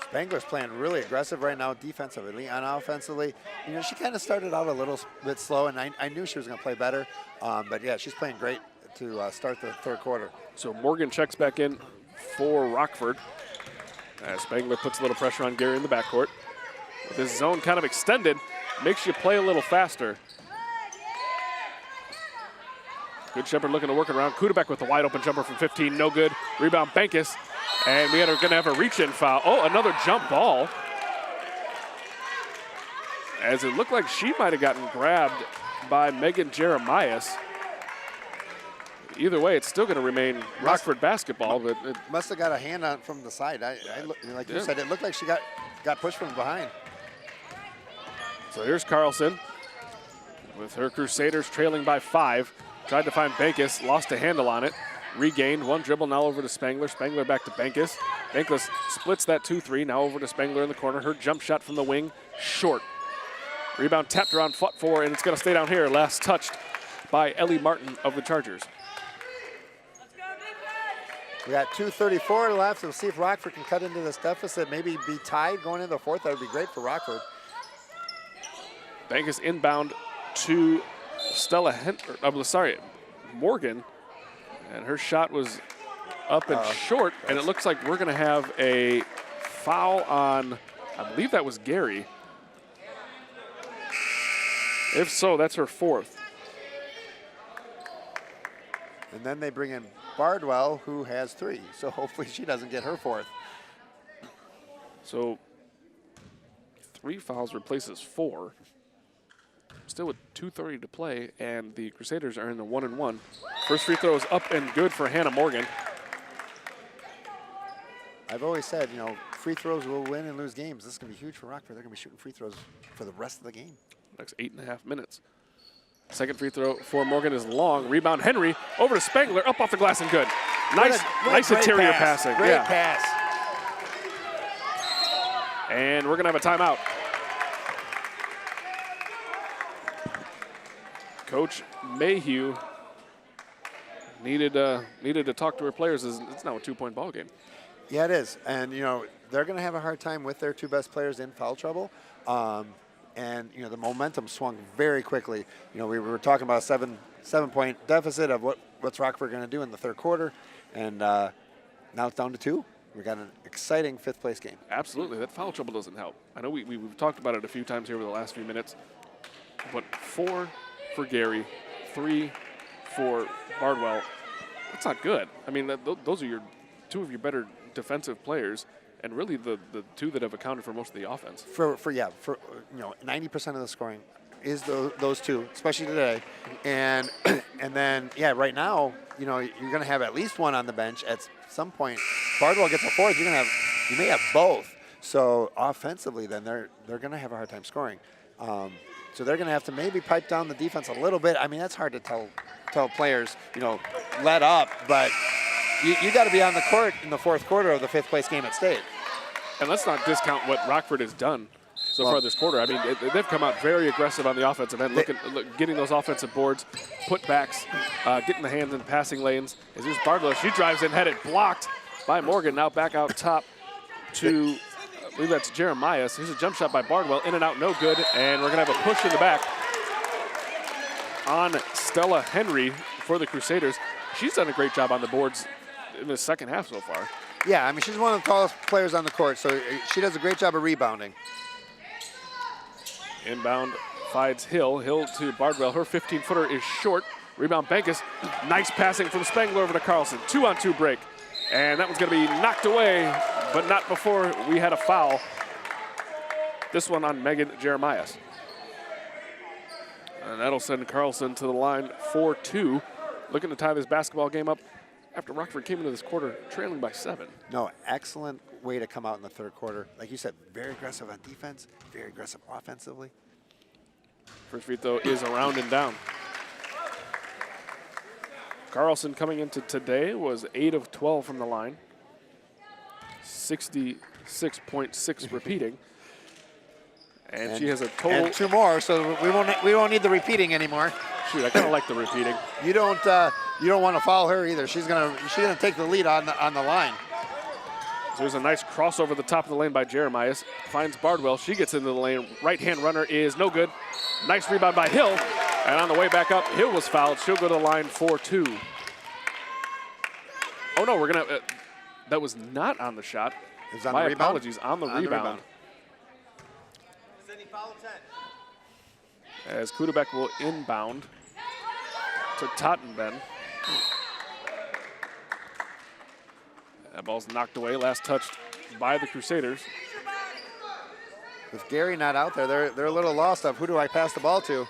Spangler's playing really aggressive right now defensively and offensively. She kind of started out a little bit slow, and I knew she was going to play better. But yeah, she's playing great to start the third quarter. So Morgan checks back in for Rockford as Spangler puts a little pressure on Gary in the backcourt. With his zone kind of extended, makes you play a little faster. Good Shepherd looking to work it around. Kudabek with the wide open jumper from 15, no good. Rebound Bankus, and we are going to have a reach-in foul. Oh, another jump ball. As it looked like she might have gotten grabbed by Megan Jeremias. Either way, it's still going to remain Rockford basketball, but it must have got a hand on from the side. Like you said, it looked like she got pushed from behind. So here's Carlson with her Crusaders trailing by 5. Tried to find Bankus, lost a handle on it. Regained, one dribble, now over to Spangler. Spangler back to Bankus. Bankus splits that 2-3, now over to Spangler in the corner. Her jump shot from the wing, short. Rebound tapped around, fought for, and it's going to stay down here. Last touched by Ellie Martin of the Chargers. We got 2:34 left, so we'll see if Rockford can cut into this deficit, maybe be tied going into the fourth. That would be great for Rockford. Bankus inbound to Morgan, and her shot was up and short, and it looks like we're going to have a foul on, I believe that was Gary. If so, that's her 4th. And then they bring in Bardwell, who has 3, so hopefully she doesn't get her 4th. So 3 fouls replaces 4. Still with 2:30 to play, and the Crusaders are in the 1-1. First free throw is up and good for Hannah Morgan. I've always said, free throws will win and lose games. This is going to be huge for Rockford. They're going to be shooting free throws for the rest of the game. Next 8.5 minutes. Second free throw for Morgan is long. Rebound Henry over to Spangler, up off the glass and good. Nice interior passing. Great pass. And we're going to have a timeout. Coach Mayhew needed to talk to her players. It's now a 2-point ball game. Yeah, it is. And, they're going to have a hard time with their 2 best players in foul trouble. And, the momentum swung very quickly. We were talking about a 7-point deficit of what's Rockford going to do in the third quarter. And now it's down to 2. We got an exciting 5th place game. Absolutely. That foul trouble doesn't help. I know we've talked about it a few times here over the last few minutes. But 4 for Gary, 3 for Bardwell. That's not good. I mean, those are 2 of your better defensive players, and really the 2 that have accounted for most of the offense. For 90% of the scoring is those 2, especially today. And then right now, you're going to have at least 1 on the bench. At some point, Bardwell gets a 4th. You may have both. So offensively, then they're going to have a hard time scoring. So they're going to have to maybe pipe down the defense a little bit. I mean, that's hard to tell players, let up. But you got to be on the court in the fourth quarter of the 5th place game at state. And let's not discount what Rockford has done so far this quarter. I mean, they've come out very aggressive on the offensive end, getting those offensive boards, putbacks, getting the hands in passing lanes. As here's Bardwell, she drives in, had it blocked by Morgan. Now back out top to, I believe that's Jeremias. Here's a jump shot by Bardwell, in and out, no good. And we're going to have a push in the back on Stella Henry for the Crusaders. She's done a great job on the boards in the second half so far. Yeah, I mean, she's one of the tallest players on the court, so she does a great job of rebounding. Inbound finds Hill. Hill to Bardwell. Her 15-footer is short. Rebound Bankus. Nice passing from Spangler over to Carlson. 2-on-2 break. And that one's going to be knocked away, but not before we had a foul. This one on Megan Jeremias. And that'll send Carlson to the line 4-2. Looking to tie this basketball game up after Rockford came into this quarter trailing by 7. No, excellent way to come out in the third quarter. Like you said, very aggressive on defense, very aggressive offensively. First free throw is around and down. Carlson coming into today was 8 of 12 from the line. 66.6 repeating. And she has a total. And 2 more, so we won't need the repeating anymore. Shoot, I kind of like the repeating. You don't want to foul her either. She's gonna take the lead on the line. So there's a nice cross over the top of the lane by Jeremias. Finds Bardwell. She gets into the lane. Right-hand runner is no good. Nice rebound by Hill. And on the way back up, Hill was fouled. She'll go to the line 4-2. Oh, no, we're going to that was not on the shot. It was on My the rebound? apologies, on the rebound. As Kudebek will inbound to Tottenben. That ball's knocked away, last touched by the Crusaders. With Gary not out there, they're a little lost of who do I pass the ball to.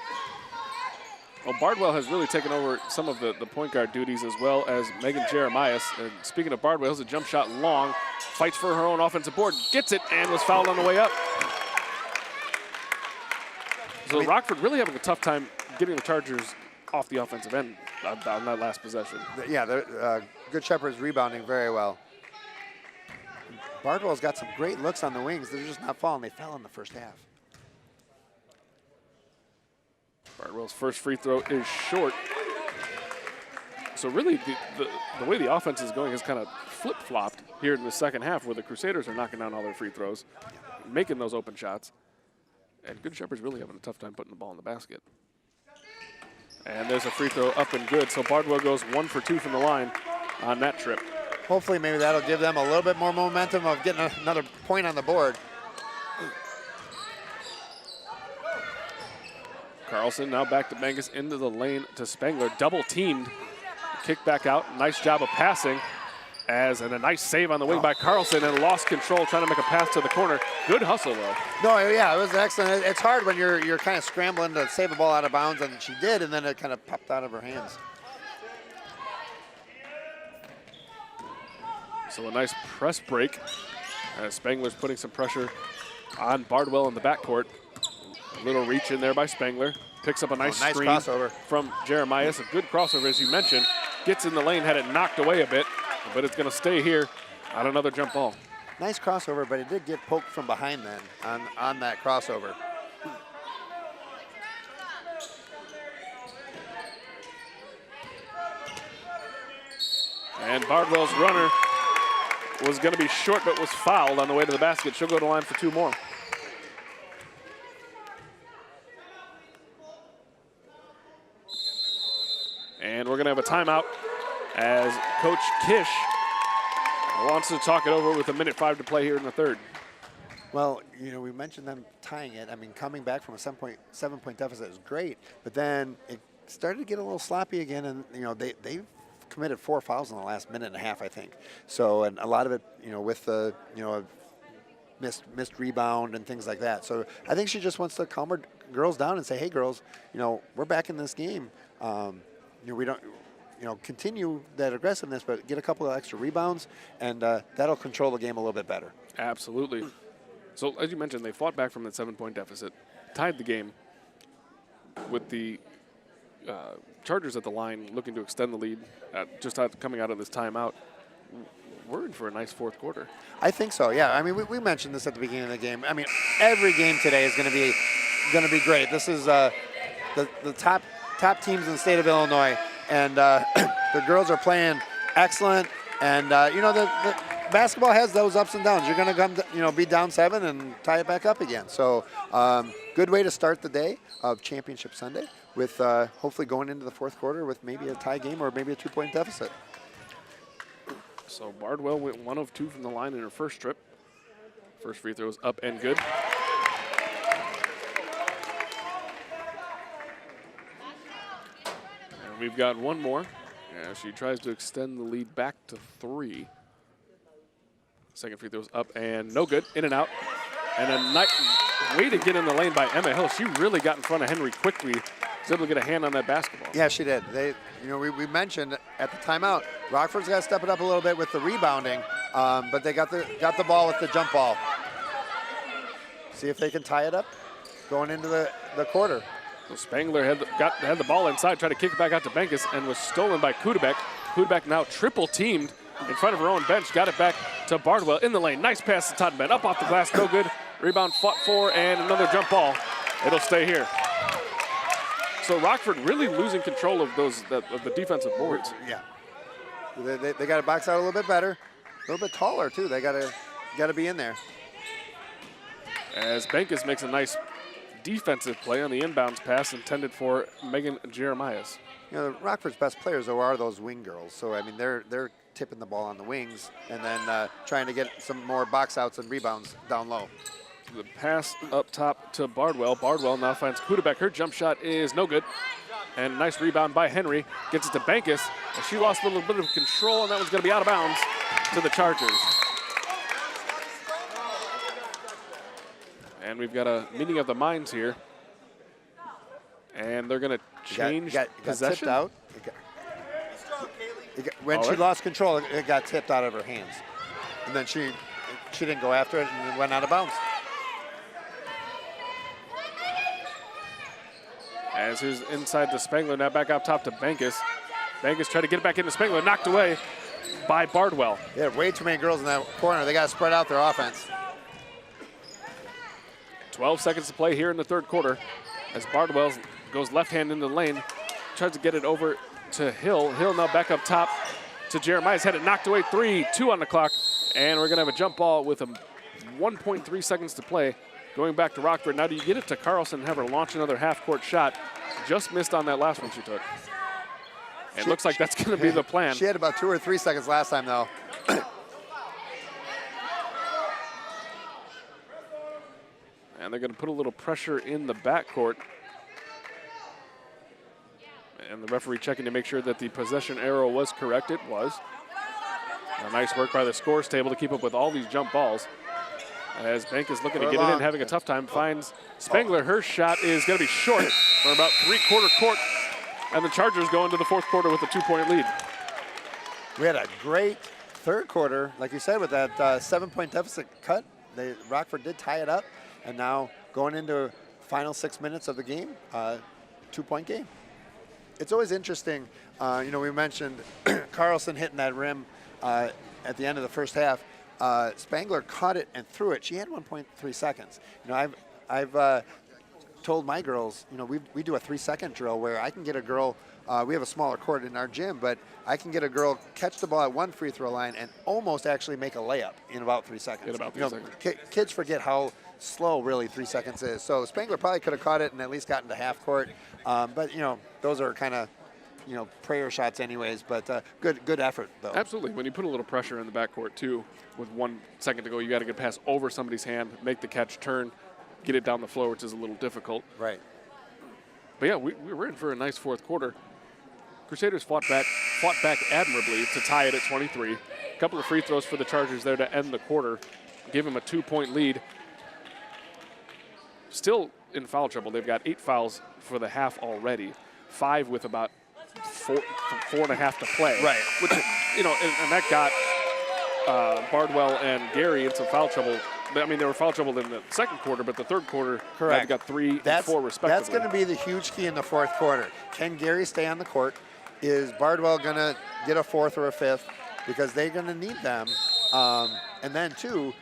Well, Bardwell has really taken over some of the point guard duties as well as Megan Jeremias. And speaking of Bardwell, has a jump shot long, fights for her own offensive board, gets it, and was fouled on the way up. So Rockford really having a tough time getting the Chargers off the offensive end on that last possession. Yeah, Good Shepherd's rebounding very well. Bardwell's got some great looks on the wings. They're just not falling. They fell in the first half. Bardwell's first free throw is short. So really, the way the offense is going has kind of flip-flopped here in the second half, where the Crusaders are knocking down all their free throws, making those open shots. And Good Shepherd's really having a tough time putting the ball in the basket. And there's a free throw up and good. So Bardwell goes 1 for 2 from the line on that trip. Hopefully maybe that'll give them a little bit more momentum of getting another point on the board. Carlson now back to Mangus into the lane to Spangler. Double teamed. Kick back out. Nice job of passing. And a nice save on the wing by Carlson, and lost control trying to make a pass to the corner. Good hustle, though. No, yeah, it was excellent. It's hard when you're kind of scrambling to save the ball out of bounds, and she did, and then it kind of popped out of her hands. So a nice press break. Spangler's putting some pressure on Bardwell in the backcourt. A little reach in there by Spangler. Picks up a nice screen crossover from Jeremias. A good crossover, as you mentioned. Gets in the lane, had it knocked away a bit, but it's going to stay here on another jump ball. Nice crossover, but it did get poked from behind then on that crossover. And Bardwell's runner was going to be short, but was fouled on the way to the basket. She'll go to the line for 2 more. And we're going to have a timeout as Coach Kish wants to talk it over with 1:05 to play here in the third. Well, you know, we mentioned them tying it. I mean, coming back from a 7-point deficit is great, but then it started to get a little sloppy again, and, you know, they've committed 4 fouls in the last minute and a half, I think. So, and a lot of it, you know, with the, you know, missed rebound and things like that. So I think she just wants to calm her girls down and say, hey, girls, you know, we're back in this game. You know, we don't, you know, continue that aggressiveness, but get a couple of extra rebounds, and that'll control the game a little bit better. Absolutely. So, as you mentioned, they fought back from that 7-point deficit, tied the game with the Chargers at the line looking to extend the lead just coming out of this timeout. We're in for a nice fourth quarter. I think so, yeah. I mean, we mentioned this at the beginning of the game. I mean, every game today is going to be great. This is the top teams in the state of Illinois, and the girls are playing excellent. And you know, the basketball has those ups and downs. You're going to come, you know, be down 7 and tie it back up again. So good way to start the day of Championship Sunday, with hopefully going into the fourth quarter with maybe a tie game or maybe a 2-point deficit. So Bardwell went 1 of 2 from the line in her first trip. First free throw is up and good. And we've got one more. Yeah, she tries to extend the lead back to 3. Second free throw's up and no good. In and out. And a nice way to get in the lane by Emma Hill. She really got in front of Henry quickly. Was able to get a hand on that basketball. Yeah, she did. You know, we mentioned at the timeout, Rockford's got to step it up a little bit with the rebounding, but they got the ball with the jump ball. See if they can tie it up going into the quarter. So Spangler had the ball inside, tried to kick it back out to Benkus, and was stolen by Kudebek. Kudebek now triple teamed in front of her own bench. Got it back to Bardwell in the lane. Nice pass to Tottenben. Up off the glass, no good. Rebound fought for, and another jump ball. It'll stay here. So Rockford really losing control of the defensive boards. Yeah. They got to box out a little bit better, a little bit taller too. They got to be in there. As Benkus makes a nice defensive play on the inbounds pass intended for Megan Jeremias. You know, Rockford's best players though are those wing girls. So I mean, they're tipping the ball on the wings and then trying to get some more box outs and rebounds down low. The pass up top to Bardwell. Bardwell now finds Kudebeck. Her jump shot is no good. And a nice rebound by Henry. Gets it to Bankus. And she lost a little bit of control, and that was going to be out of bounds to the Chargers. And we've got a meeting of the minds here. And they're going to change possession. Got tipped out. When she lost control, it got tipped out of her hands. And then she didn't go after it and it went out of bounds. As here's inside to Spangler, now back up top to Bankus. Bankus tried to get it back into Spangler, knocked away by Bardwell. Yeah, way too many girls in that corner. They got to spread out their offense. 12 seconds to play here in the third quarter as Bardwell goes left hand into the lane, tries to get it over to Hill. Hill now back up top to Jeremiah's had it knocked away. 3-2 on the clock, and we're going to have a jump ball with 1.3 seconds to play. Going back to Rockford. Now do you get it to Carlson and have her launch another half-court shot? Just missed on that last one she took. It looks like that's going to be the plan. She had about 2 or 3 seconds last time, though. And they're going to put a little pressure in the backcourt. And the referee checking to make sure that the possession arrow was correct. It was. A nice work by the scores table to keep up with all these jump balls. As Bank is looking to get it in, having a tough time, finds Spangler. Her shot is going to be short for about 3/4 court. And the Chargers go into the fourth quarter with a 2-point lead. We had a great third quarter, like you said, with that 7-point deficit cut. Rockford did tie it up. And now going into final 6 minutes of the game, 2-point game. It's always interesting. We mentioned Carlson hitting that rim at the end of the first half. Spangler caught it and threw it. She had 1.3 seconds. I've told my girls, we do a 3-second drill where I can get a girl. We have a smaller court in our gym, but I can get a girl catch the ball at one free throw line and almost actually make a layup in about 3 seconds. In about 3 seconds. Kids forget how slow really 3 seconds is. So Spangler probably could have caught it and at least gotten to half court. But those are kind of prayer shots anyways, but good effort, though. Absolutely. When you put a little pressure in the backcourt, too, with 1 second to go, you got to get a pass over somebody's hand, make the catch, turn, get it down the floor, which is a little difficult. Right. But, yeah, we were in for a nice fourth quarter. Crusaders fought back admirably to tie it at 23. A couple of free throws for the Chargers there to end the quarter, give them a 2-point lead. Still in foul trouble. They've got 8 fouls for the half already, 5 with about 4.5 to play. Right. Which, and that got Bardwell and Gary in some foul trouble. I mean, they were foul trouble in the second quarter, but the third quarter, correct, got 3 and 4 respectively. That's going to be the huge key in the fourth quarter. Can Gary stay on the court? Is Bardwell going to get a 4th or a 5th? Because they're going to need them. And then, 2,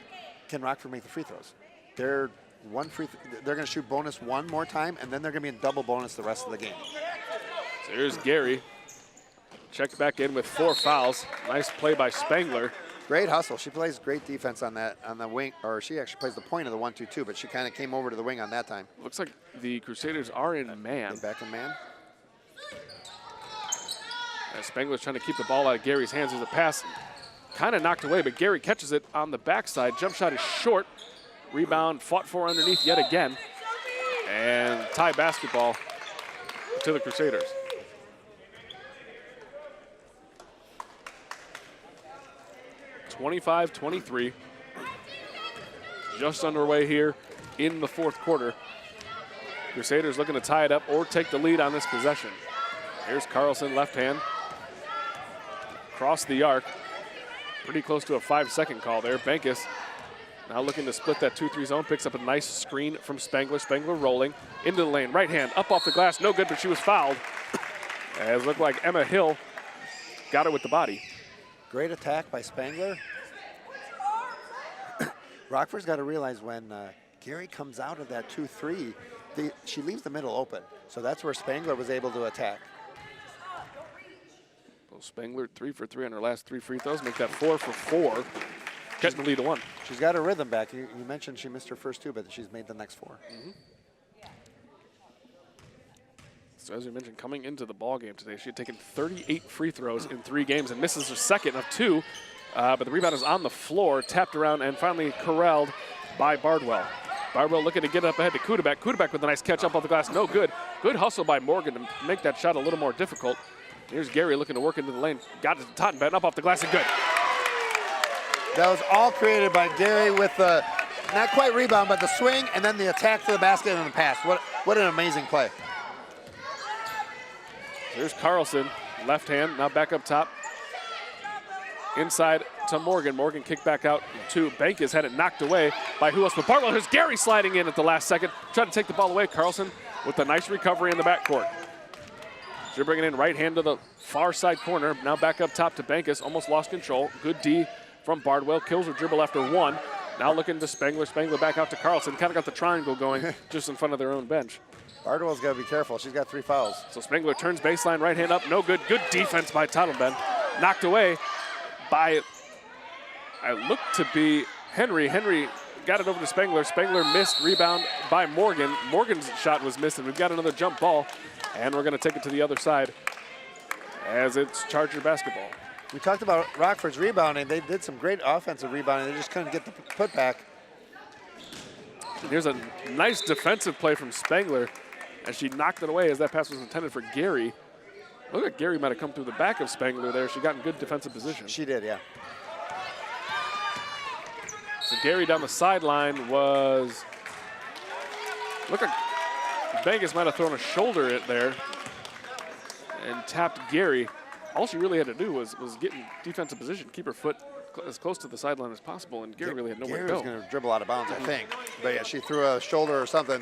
can Rockford make the free throws? They're going to shoot bonus 1 more time, and then they're going to be in double bonus the rest of the game. So here's Gary. Checked back in with 4 fouls. Nice play by Spangler. Great hustle. She plays great defense on the wing, or she actually plays the point of the 1-2-2, but she kind of came over to the wing on that time. Looks like the Crusaders are in man. Back in man. As Spangler's trying to keep the ball out of Gary's hands. There's a pass kind of knocked away, but Gary catches it on the backside. Jump shot is short. Rebound fought for underneath yet again. And tie basketball to the Crusaders. (25-23). Just underway here in the fourth quarter. Crusaders looking to tie it up or take the lead on this possession. Here's Carlson, left hand. Across the arc. Pretty close to a 5-second call there. Bankus now looking to split that 2-3 zone. Picks up a nice screen from Spangler. Spangler rolling into the lane. Right hand up off the glass. No good, but she was fouled. As it looked like Emma Hill got her with the body. Great attack by Spangler. Rockford's got to realize when Gary comes out of that 2-3, she leaves the middle open. So that's where Spangler was able to attack. Well, Spangler 3 for 3 on her last 3 free throws. Make that 4 for 4. Getting the lead to 1. She's got her rhythm back. You mentioned she missed her first 2, but she's made the next 4. So as we mentioned, coming into the ball game today, she had taken 38 free throws in 3 games and misses her second of 2. But the rebound is on the floor, tapped around, and finally corralled by Bardwell. Bardwell looking to get up ahead to Kudabek. Kudabek with a nice catch up off the glass. No good. Good hustle by Morgan to make that shot a little more difficult. Here's Gary looking to work into the lane. Got it to Tottenbett, up off the glass and good. That was all created by Gary with the, not quite rebound, but the swing and then the attack to the basket and the pass. What an amazing play. Here's Carlson, left hand, now back up top. Inside to Morgan. Morgan kicked back out to Bankus, had it knocked away by who else but Bardwell. Here's Gary sliding in at the last second, trying to take the ball away. Carlson with a nice recovery in the backcourt. She'll bring it in right hand to the far side corner. Now back up top to Bankus, almost lost control. Good D from Bardwell, kills her dribble after 1. Now looking to Spangler. Spangler back out to Carlson. Kind of got the triangle going just in front of their own bench. Bardwell's got to be careful. She's got 3 fouls. So Spangler turns baseline, right hand up. No good. Good defense by Tottenbett. Knocked away by, I look to be Henry. Henry got it over to Spangler. Spangler missed, rebound by Morgan. Morgan's shot was missed, and we've got another jump ball. And we're going to take it to the other side as it's Charger basketball. We talked about Rockford's rebounding. They did some great offensive rebounding. They just couldn't get the putback. Here's a nice defensive play from Spangler as she knocked it away as that pass was intended for Gary. Look like Gary might have come through the back of Spangler there. She got in good defensive position. She did, yeah. So Gary down the sideline was, look like Bankus might have thrown a shoulder in there and tapped Gary. All she really had to do was get in defensive position, keep her foot as close to the sideline as possible, and Gary really had nowhere to go. Gary was going to dribble out of bounds, I think. But yeah, she threw a shoulder or something.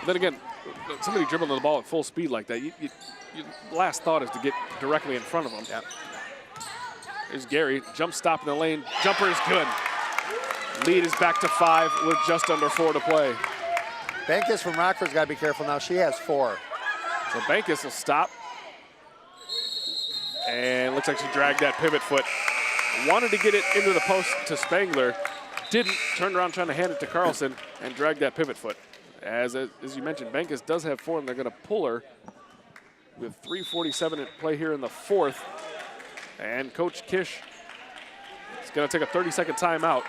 Then again, somebody dribbling the ball at full speed like that, your last thought is to get directly in front of them. Yep. Here's Gary, jump stop in the lane, jumper is good. Lead is back to 5 with just under 4 to play. Bankus from Rockford's got to be careful now. She has 4. So Bankus will stop. And looks like she dragged that pivot foot. Wanted to get it into the post to Spangler. Didn't. Turned around trying to hand it to Carlson and dragged that pivot foot. As you mentioned, Bankus does have 4, and they're going to pull her with 3:47 at play here in the 4th. And Coach Kish is going to take a 30-second timeout.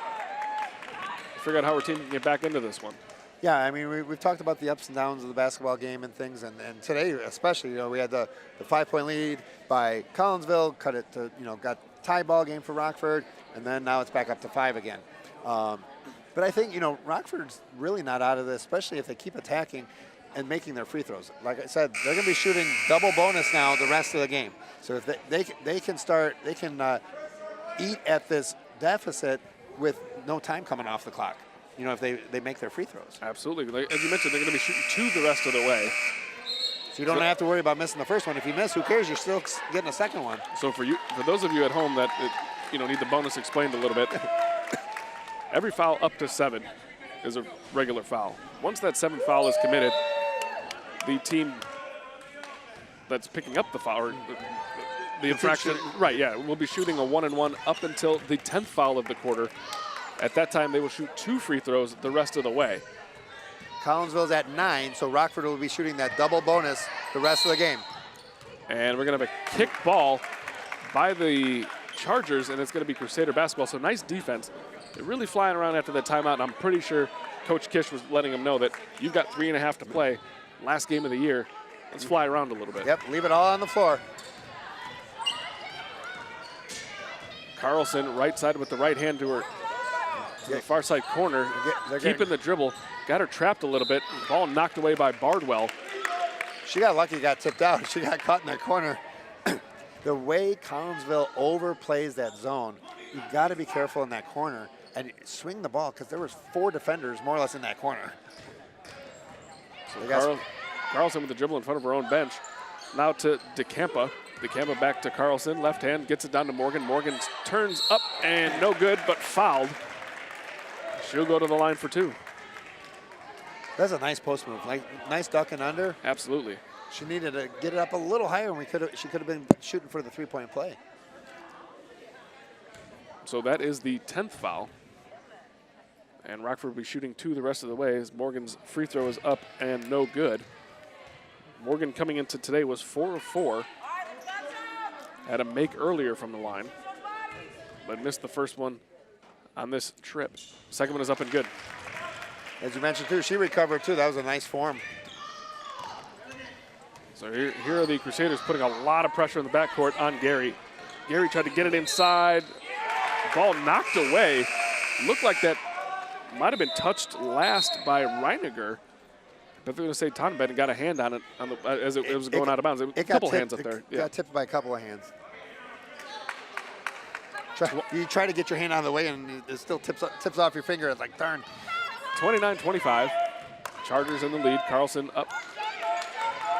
Figure out how her team can get back into this one. Yeah, I mean, we've talked about the ups and downs of the basketball game and things, and today especially, we had the 5-point lead by Collinsville, cut it to, got tie ball game for Rockford, and then now it's back up to 5 again. But I think, Rockford's really not out of this, especially if they keep attacking and making their free throws. Like I said, they're going to be shooting double bonus now the rest of the game. So if they can eat at this deficit with no time coming off the clock. If they make their free throws. Absolutely. As you mentioned, they're going to be shooting 2 the rest of the way. So you don't have to worry about missing the first one. If you miss, who cares? You're still getting a second one. So for those of you at home that need the bonus explained a little bit, every foul up to 7 is a regular foul. Once that 7th foul is committed, the team that's picking up the foul, or the infraction, right? Yeah, will be shooting a 1-and-1 up until the 10th foul of the quarter. At that time, they will shoot 2 free throws the rest of the way. Collinsville's at 9, so Rockford will be shooting that double bonus the rest of the game. And we're going to have a kick ball by the Chargers, and it's going to be Crusader basketball. So nice defense. They're really flying around after the timeout, and I'm pretty sure Coach Kish was letting them know that you've got 3.5 to play. Last game of the year. Let's fly around a little bit. Yep, leave it all on the floor. Carlson, right side with the right hand to her. To the far side corner, keeping the dribble. Got her trapped a little bit. Ball knocked away by Bardwell. She got lucky, got tipped out. She got caught in that corner. The way Collinsville overplays that zone, you got to be careful in that corner and swing the ball because there was 4 defenders more or less in that corner. So Carlson with the dribble in front of her own bench. Now to DeCampa. DeCampa back to Carlson. Left hand gets it down to Morgan. Morgan turns up and no good, but fouled. She'll go to the line for 2. That's a nice post move. Nice duck and under. Absolutely. She needed to get it up a little higher, and she could have been shooting for the 3-point play. So that is the 10th foul. And Rockford will be shooting 2 the rest of the way as Morgan's free throw is up and no good. Morgan coming into today was 4 of 4. Had a make earlier from the line, but missed the first one on this trip. Second one is up and good. As you mentioned too, she recovered too. That was a nice form. So here are the Crusaders putting a lot of pressure in the backcourt on Gary. Gary tried to get it inside. Ball knocked away. Looked like that might have been touched last by Reiniger. But they're going to say Tonbed got a hand on it as it was going out of bounds. A couple hands up there. It got tipped by a couple of hands. You try to get your hand out of the way, and it still tips off your finger. It's like, darn. 29-25. Chargers in the lead. Carlson up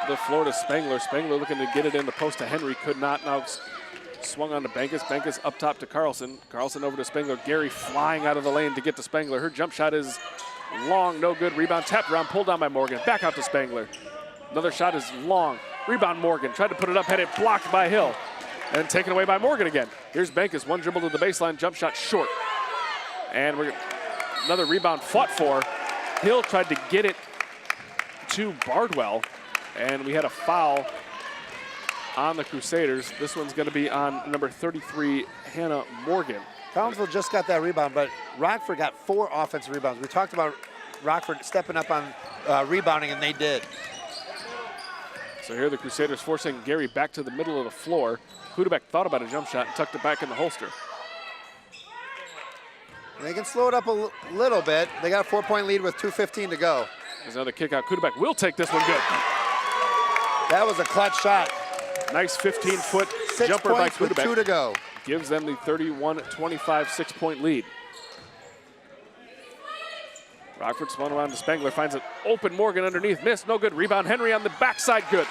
the floor to Spangler. Spangler looking to get it in the post to Henry. Could not. Now swung on to Bankus. Bankus up top to Carlson. Carlson over to Spangler. Gary flying out of the lane to get to Spangler. Her jump shot is long, no good. Rebound tapped around, pulled down by Morgan. Back out to Spangler. Another shot is long. Rebound Morgan. Tried to put it up, had it blocked by Hill. And taken away by Morgan again. Here's Bankus. One dribble to the baseline, jump shot short. And another rebound fought for. Hill tried to get it to Bardwell. And we had a foul on the Crusaders. This one's going to be on number 33, Hannah Morgan. Collinsville just got that rebound, but Rockford got 4 offensive rebounds. We talked about Rockford stepping up on rebounding, and they did. So here the Crusaders forcing Gary back to the middle of the floor. Hudebek thought about a jump shot and tucked it back in the holster. They can slow it up a little bit. They got a 4-point lead with 2:15 to go. There's another kick out. Hudebek will take this one good. That was a clutch shot. Nice 15-foot jumper by Hudebek. With 2 to go. Gives them the 31-25 6-point lead. Rockford spun around to Spangler, finds an open Morgan underneath, missed, no good. Rebound Henry on the backside, good.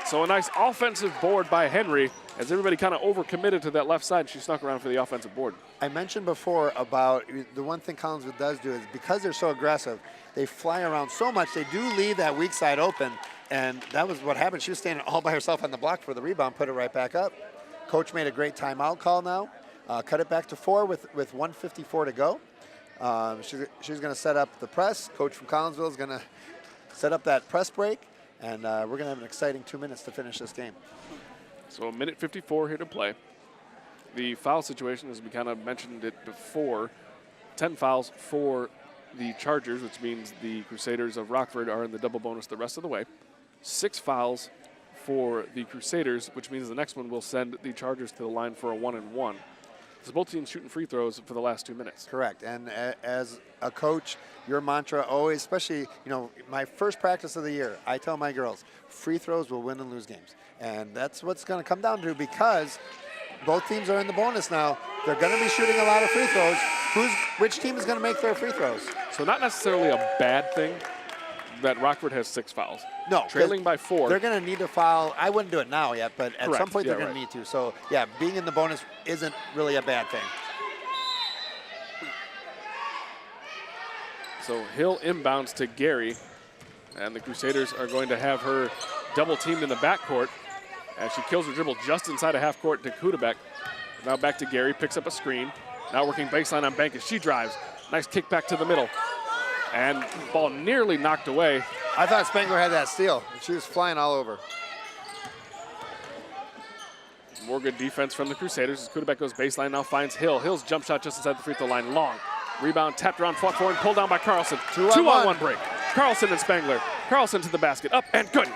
So a nice offensive board by Henry as everybody kind of overcommitted to that left side. She snuck around for the offensive board. I mentioned before about the one thing Collinsville does do is because they're so aggressive, they fly around so much, they do leave that weak side open. And that was what happened. She was standing all by herself on the block for the rebound, put it right back up. Coach made a great timeout call now. Cut it back to 4 with 1:54 to go. She's going to set up the press. Coach from Collinsville is going to set up that press break. And we're going to have an exciting 2 minutes to finish this game. So 1:54 here to play. The foul situation, as we kind of mentioned it before, 10 fouls for the Chargers, which means the Crusaders of Rockford are in the double bonus the rest of the way. 6 fouls for the Crusaders, which means the next one will send the Chargers to the line for a 1-and-1. So both teams shooting free throws for the last 2 minutes. Correct. And as a coach, your mantra always, especially, my first practice of the year, I tell my girls, free throws will win and lose games. And that's what's going to come down to because both teams are in the bonus now. They're going to be shooting a lot of free throws. Which team is going to make their free throws? So not necessarily a bad thing that Rockford has 6 fouls. No. Trailing by 4. They're going to need to foul. I wouldn't do it now yet, but at some point they're going to need to. So, yeah, being in the bonus isn't really a bad thing. So Hill inbounds to Gary, and the Crusaders are going to have her double teamed in the backcourt as she kills her dribble just inside of half court to Hudebek. Now back to Gary, picks up a screen. Now working baseline on Bankus. She drives. Nice kick back to the middle. And ball nearly knocked away. I thought Spangler had that steal. She was flying all over. More good defense from the Crusaders as Hudebek goes baseline, now finds Hill. Hill's jump shot just inside the free throw line, long. Rebound tapped around, fought for and pulled down by Carlson. Two on one break. Carlson and Spangler. Carlson to the basket, up and good.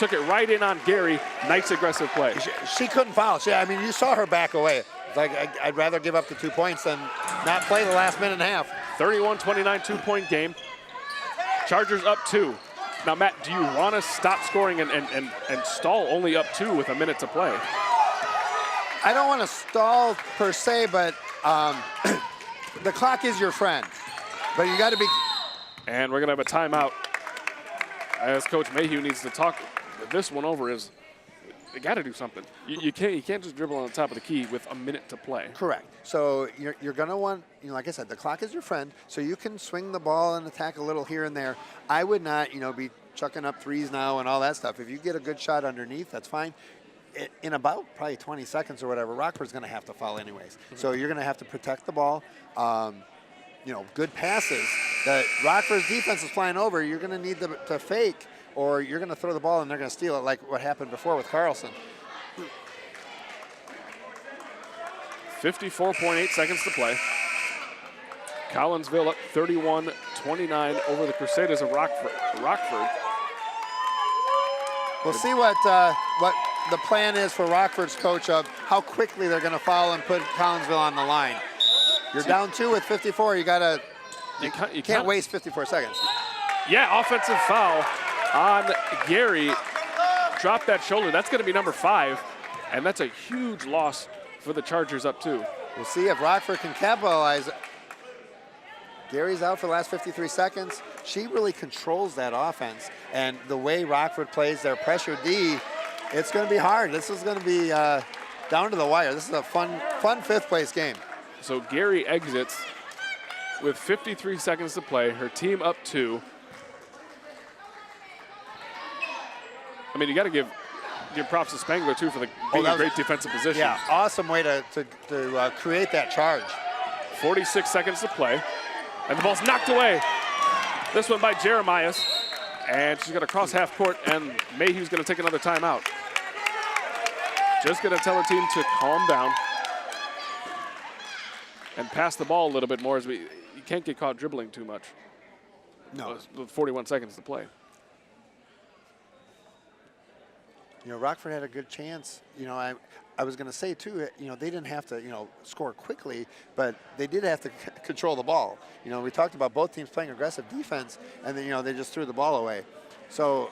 Took it right in on Gary. Nice aggressive play. She couldn't foul. You saw her back away. Like, I'd rather give up the 2 points than not play the last minute and a half. 31-29 2-point game. Chargers up 2. Now, Matt, do you want to stop scoring and stall only up 2 with a minute to play? I don't want to stall per se, but the clock is your friend. But you got to be. And we're going to have a timeout as Coach Mayhew needs to talk this one over. Is they got to do something. You can't just dribble on the top of the key with a minute to play. Correct. So you're going to want, like I said, the clock is your friend, so you can swing the ball and attack a little here and there. I would not, be chucking up threes now and all that stuff. If you get a good shot underneath, that's fine. In about probably 20 seconds or whatever, Rockford's going to have to foul anyways. Mm-hmm. So you're going to have to protect the ball. Good passes. That Rockford's defense is flying over. You're going to need to fake or you're going to throw the ball and they're going to steal it, like what happened before with Carlson. 54.8 seconds to play. Collinsville up 31-29 over the Crusaders of Rockford. We'll see what the plan is for Rockford's coach of how quickly they're going to foul and put Collinsville on the line. You're down 2 with 54. You can't waste 54 seconds. Yeah, offensive foul on Gary. Drop that shoulder. That's going to be number 5, and that's a huge loss for the Chargers up 2. We'll see if Rockford can capitalize. Gary's out for the last 53 seconds. She really controls that offense, and the way Rockford plays their pressure D, it's going to be hard. This is going to be down to the wire. This is a fun 5th place game. So Gary exits with 53 seconds to play. Her team up 2. I mean, you got to give props to Spangler too for being a great defensive position. Yeah, awesome way to create that charge. 46 seconds to play, and the ball's knocked away. This one by Jeremias, and she's going to cross half court, and Mayhew's going to take another timeout. Just going to tell her team to calm down and pass the ball a little bit more, as you can't get caught dribbling too much. No. With 41 seconds to play. You know, Rockford had a good chance. You know, I was going to say too, you know, they didn't have to, score quickly, but they did have to control the ball. You know, we talked about both teams playing aggressive defense, and then, they just threw the ball away. So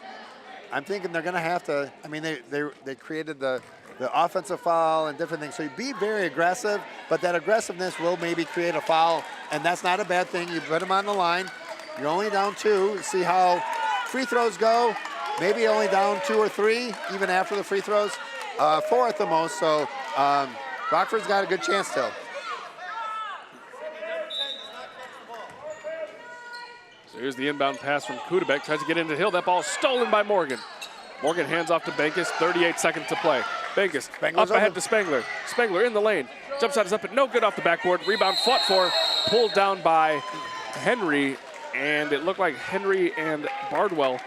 I'm thinking they're going to have to, I mean, they created the offensive foul and different things. So you be very aggressive, but that aggressiveness will maybe create a foul, and that's not a bad thing. You put them on the line. You're only down 2. See how free throws go. Maybe only down 2 or 3, even after the free throws. 4 at the most, so Rockford's got a good chance still. So here's the inbound pass from Kudabek. Tries to get into Hill. That ball is stolen by Morgan. Morgan hands off to Benkes. 38 seconds to play. Benkes up ahead to Spangler. Spangler in the lane. Jump shot is up and no good off the backboard. Rebound fought for. Pulled down by Henry. And it looked like Henry and Bardwell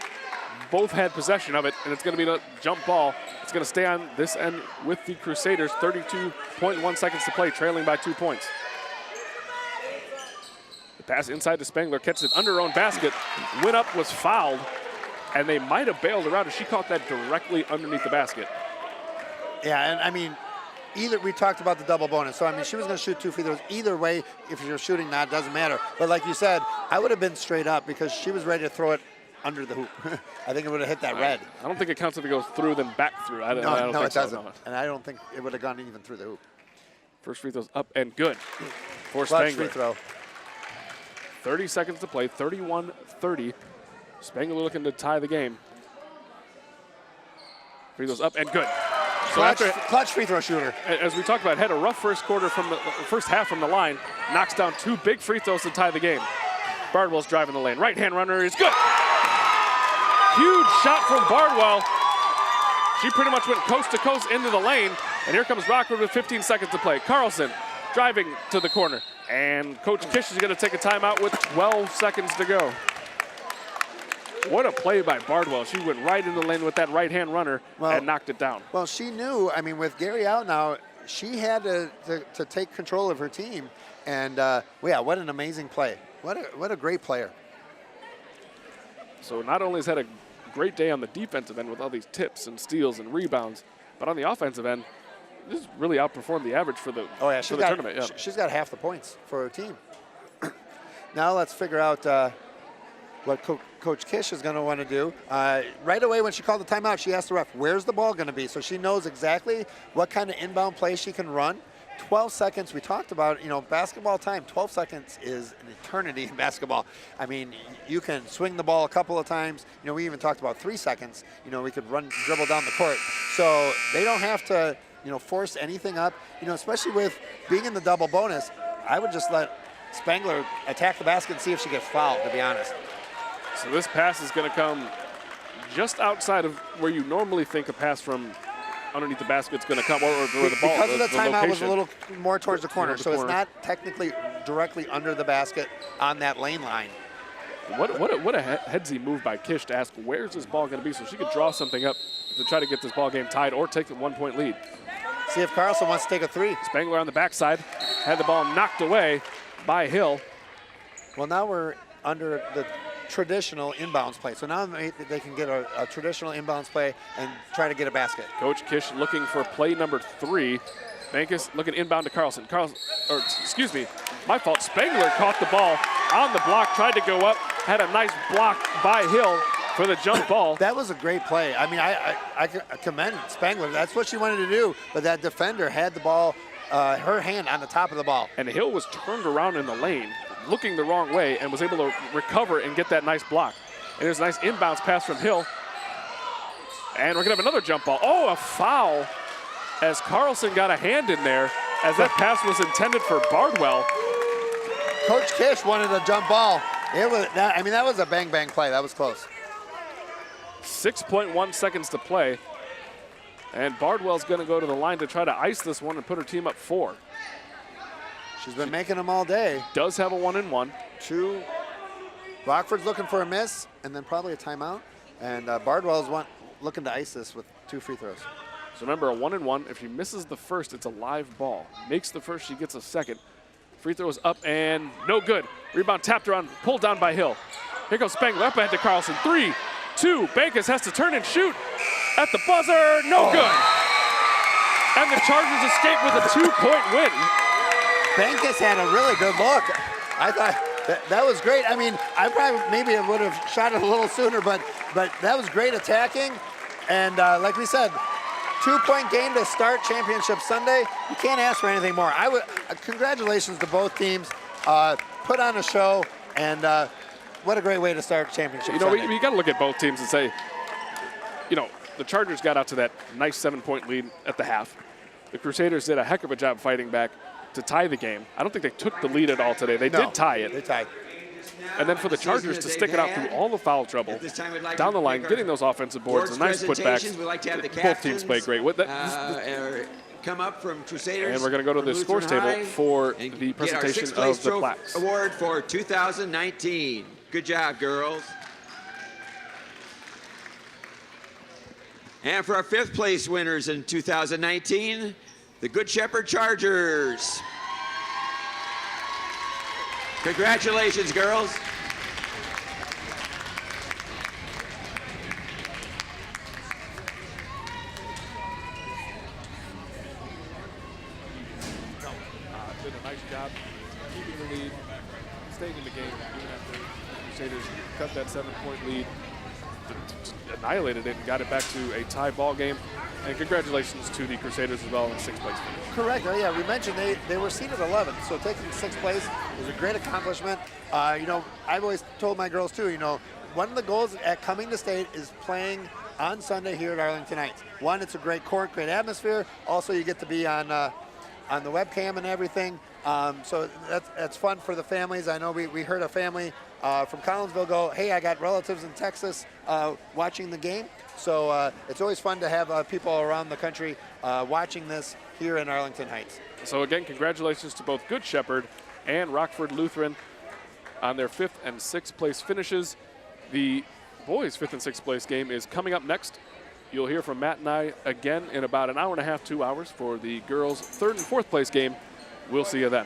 both had possession of it, and it's going to be a jump ball. It's going to stay on this end with the Crusaders. 32.1 seconds to play, trailing by 2 points. The pass inside to Spangler, catches it under her own basket. Went up, was fouled, and they might have bailed her out if she caught that directly underneath the basket. Yeah, and I mean, we talked about the double bonus. So, I mean, she was going to shoot 2 free throws. Either way, if you're shooting that, doesn't matter. But like you said, I would have been straight up because she was ready to throw it under the hoop. I think it would have hit that red. I don't think it counts if it goes through, then back through. I don't No, think it doesn't. No. And I don't think it would have gone even through the hoop. First free throw's up and good for Clutch Spangler. free throw. 30 seconds to play, 31-30. Spangler looking to tie the game. Free throws up and good. So Clutch free throw shooter. As we talked about, had a rough first half from the line, knocks down 2 big free throws to tie the game. Bardwell's driving the lane. Right-hand runner is good. Huge shot from Bardwell. She pretty much went coast to coast into the lane. And here comes Rockford with 15 seconds to play. Carlson driving to the corner. And Coach Kish is going to take a timeout with 12 seconds to go. What a play by Bardwell. She went right in the lane with that right-hand runner and knocked it down. Well, she knew, I mean, with Gary out now, she had to take control of her team. And, yeah, what an amazing play. What a great player. So not only has had a great day on the defensive end with all these tips and steals and rebounds, but on the offensive end, this has really outperformed the average for the, tournament. Yeah. She's got half the points for her team. Now let's figure out what Coach Kish is going to want to do. Right away when she called the timeout, she asked the ref, where's the ball going to be? So she knows exactly what kind of inbound play she can run. 12 seconds, we talked about, basketball time, 12 seconds is an eternity in basketball. I mean, you can swing the ball a couple of times. We even talked about 3 seconds. We could dribble down the court. So they don't have to, force anything up, especially with being in the double bonus. I would just let Spangler attack the basket and see if she gets fouled, to be honest. So this pass is going to come just outside of where you normally think a pass from underneath the basket's going to come, or the ball. Because of the timeout location was a little more towards the corner, so it's not technically directly under the basket on that lane line. What a headsy move by Kish to ask where's this ball going to be so she could draw something up to try to get this ball game tied or take the 1-point lead. See if Carlson wants to take a three. Spangler on the backside had the ball knocked away by Hill. Well, now we're under the traditional inbounds play. So now they can get a traditional inbounds play and try to get a basket. Coach Kish looking for play number 3. Bankus looking inbound to Carlson. Excuse me, my fault. Spangler caught the ball on the block, tried to go up, had a nice block by Hill for the jump ball. That was a great play. I mean, I commend Spangler. That's what she wanted to do, but that defender had the ball, her hand on the top of the ball. And Hill was turned around in the lane, looking the wrong way, and was able to recover and get that nice block. And there's a nice inbounds pass from Hill. And we're gonna have another jump ball. Oh, a foul as Carlson got a hand in there as that pass was intended for Bardwell. Coach Kish wanted a jump ball. That was a bang play. That was close. 6.1 seconds to play. And Bardwell's gonna go to the line to try to ice this one and put her team up 4. She's been making them all day. Does have a 1-and-1. Rockford's looking for a miss and then probably a timeout. And Bardwell's looking to ice this with 2 free throws. So remember, a 1-and-1. If she misses the first, it's a live ball. Makes the first, she gets a second. Free throws up and no good. Rebound tapped around, pulled down by Hill. Here goes Spangler up ahead to Carlson. 3, 2. Bankus has to turn and shoot at the buzzer. No good. And the Chargers escape with a 2-point win. Bankus had a really good look. I thought that was great. I mean, I probably maybe would have shot it a little sooner, but that was great attacking. And like we said, 2-point game to start Championship Sunday. You can't ask for anything more. Congratulations to both teams. Put on a show, and what a great way to start Championship Sunday. You got to look at both teams and say, the Chargers got out to that nice 7-point lead at the half. The Crusaders did a heck of a job fighting back to tie the game. I don't think they took the lead at all today. They did tie it. They tied. And then for the Chargers to stick it out through all the foul trouble, down the line, getting those offensive boards, and nice putbacks. Both teams played great. Come up from Crusaders. And we're going to go to the scores table for the presentation of the plaques. Award for 2019. Good job, girls. And for our 5th place winners in 2019, the Good Shepherd Chargers. Congratulations, girls. Did a nice job keeping the lead, staying in the game, even after the Crusaders cut that 7-point lead, annihilated it, and got it back to a tie ball game. And congratulations to the Crusaders as well in 6th place finish. Correct. Oh, yeah, we mentioned they were seeded 11, so taking 6th place is a great accomplishment. I've always told my girls too, one of the goals at coming to state is playing on Sunday here at Arlington Heights. One, it's a great court, great atmosphere. Also, you get to be on the webcam and everything. So that's fun for the families. I know we heard a family from Collinsville go, hey, I got relatives in Texas watching the game. So it's always fun to have people around the country watching this here in Arlington Heights. So again, congratulations to both Good Shepherd and Rockford Lutheran on their 5th and 6th place finishes. The boys' 5th and 6th place game is coming up next. You'll hear from Matt and I again in about an hour and a half, 2 hours for the girls' 3rd and 4th place game. We'll see you then.